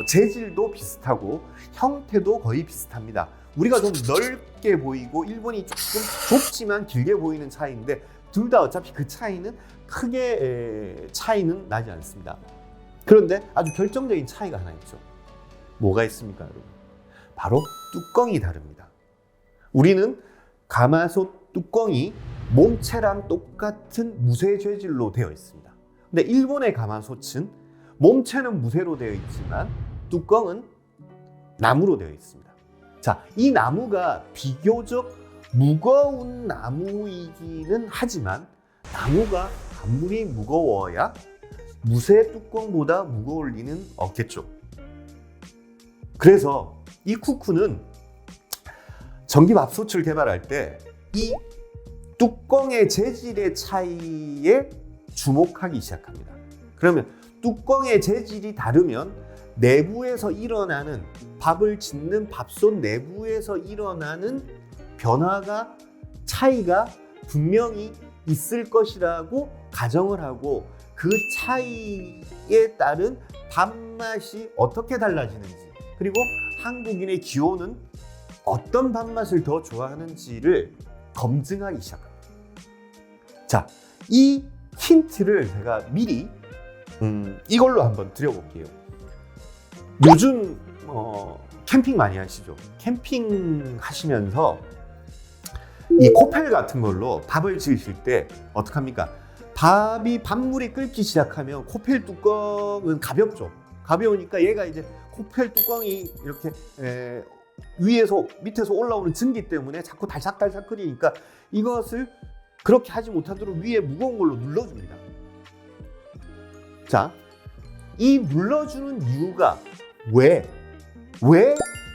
재질도 비슷하고 형태도 거의 비슷합니다. 우리가 좀 넓게 보이고 일본이 조금 좁지만 길게 보이는 차이인데, 둘 다 어차피 그 차이는 크게 차이는 나지 않습니다. 그런데 아주 결정적인 차이가 하나 있죠. 뭐가 있습니까, 여러분? 바로 뚜껑이 다릅니다. 우리는 가마솥 뚜껑이 몸체랑 똑같은 무쇠 재질로 되어 있습니다. 근데 일본의 가마솥은 몸체는 무쇠로 되어 있지만 뚜껑은 나무로 되어 있습니다. 자, 이 나무가 비교적 무거운 나무이기는 하지만, 나무가 아무리 무거워야 무쇠 뚜껑보다 무거울 리는 없겠죠. 그래서 이 쿠쿠는 전기밥솥을 개발할 때 이 뚜껑의 재질의 차이에 주목하기 시작합니다. 그러면 뚜껑의 재질이 다르면 내부에서 일어나는 밥을 짓는 밥솥 내부에서 일어나는 변화가 차이가 분명히 있을 것이라고 가정을 하고 그 차이에 따른 밥맛이 어떻게 달라지는지 그리고 한국인의 기호는 어떤 밥맛을 더 좋아하는지를 검증하기 시작합니다. 자, 이 힌트를 제가 미리 이걸로 한번 드려볼게요. 요즘 캠핑 많이 하시죠? 캠핑 하시면서 이 코펠 같은 걸로 밥을 지으실 때 어떡합니까? 밥물이 끓기 시작하면 코펠 뚜껑은 가볍죠. 가벼우니까 얘가 이제 코펠 뚜껑이 이렇게 위에서 밑에서 올라오는 증기 때문에 자꾸 달싹달싹 끓이니까 이것을 그렇게 하지 못하도록 위에 무거운 걸로 눌러줍니다. 자, 이 눌러주는 이유가 왜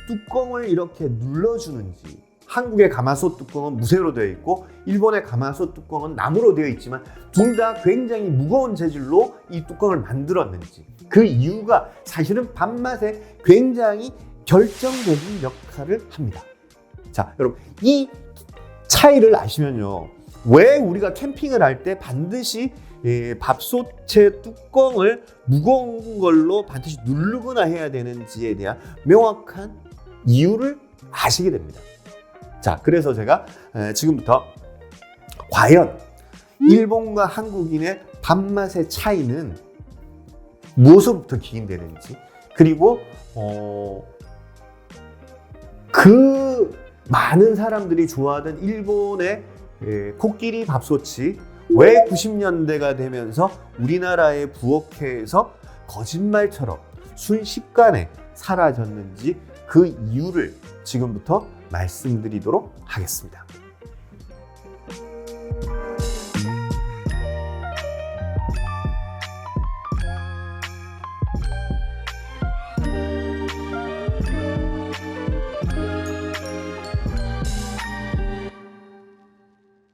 뚜껑을 이렇게 눌러주는지. 한국의 가마솥 뚜껑은 무쇠로 되어 있고 일본의 가마솥 뚜껑은 나무로 되어 있지만 둘 다 굉장히 무거운 재질로 이 뚜껑을 만들었는지 그 이유가 사실은 밥맛에 굉장히 결정적인 역할을 합니다. 자, 여러분 이 차이를 아시면요, 왜 우리가 캠핑을 할 때 반드시 밥솥의 뚜껑을 무거운 걸로 반드시 누르거나 해야 되는지에 대한 명확한 이유를 아시게 됩니다. 자, 그래서 제가 지금부터 과연 일본과 한국인의 밥맛의 차이는 무엇으로부터 기인되는지 그리고 그 많은 사람들이 좋아하던 일본의 코끼리 밥솥이 왜 90년대가 되면서 우리나라의 부엌에서 거짓말처럼 순식간에 사라졌는지 그 이유를 지금부터 말씀드리도록 하겠습니다.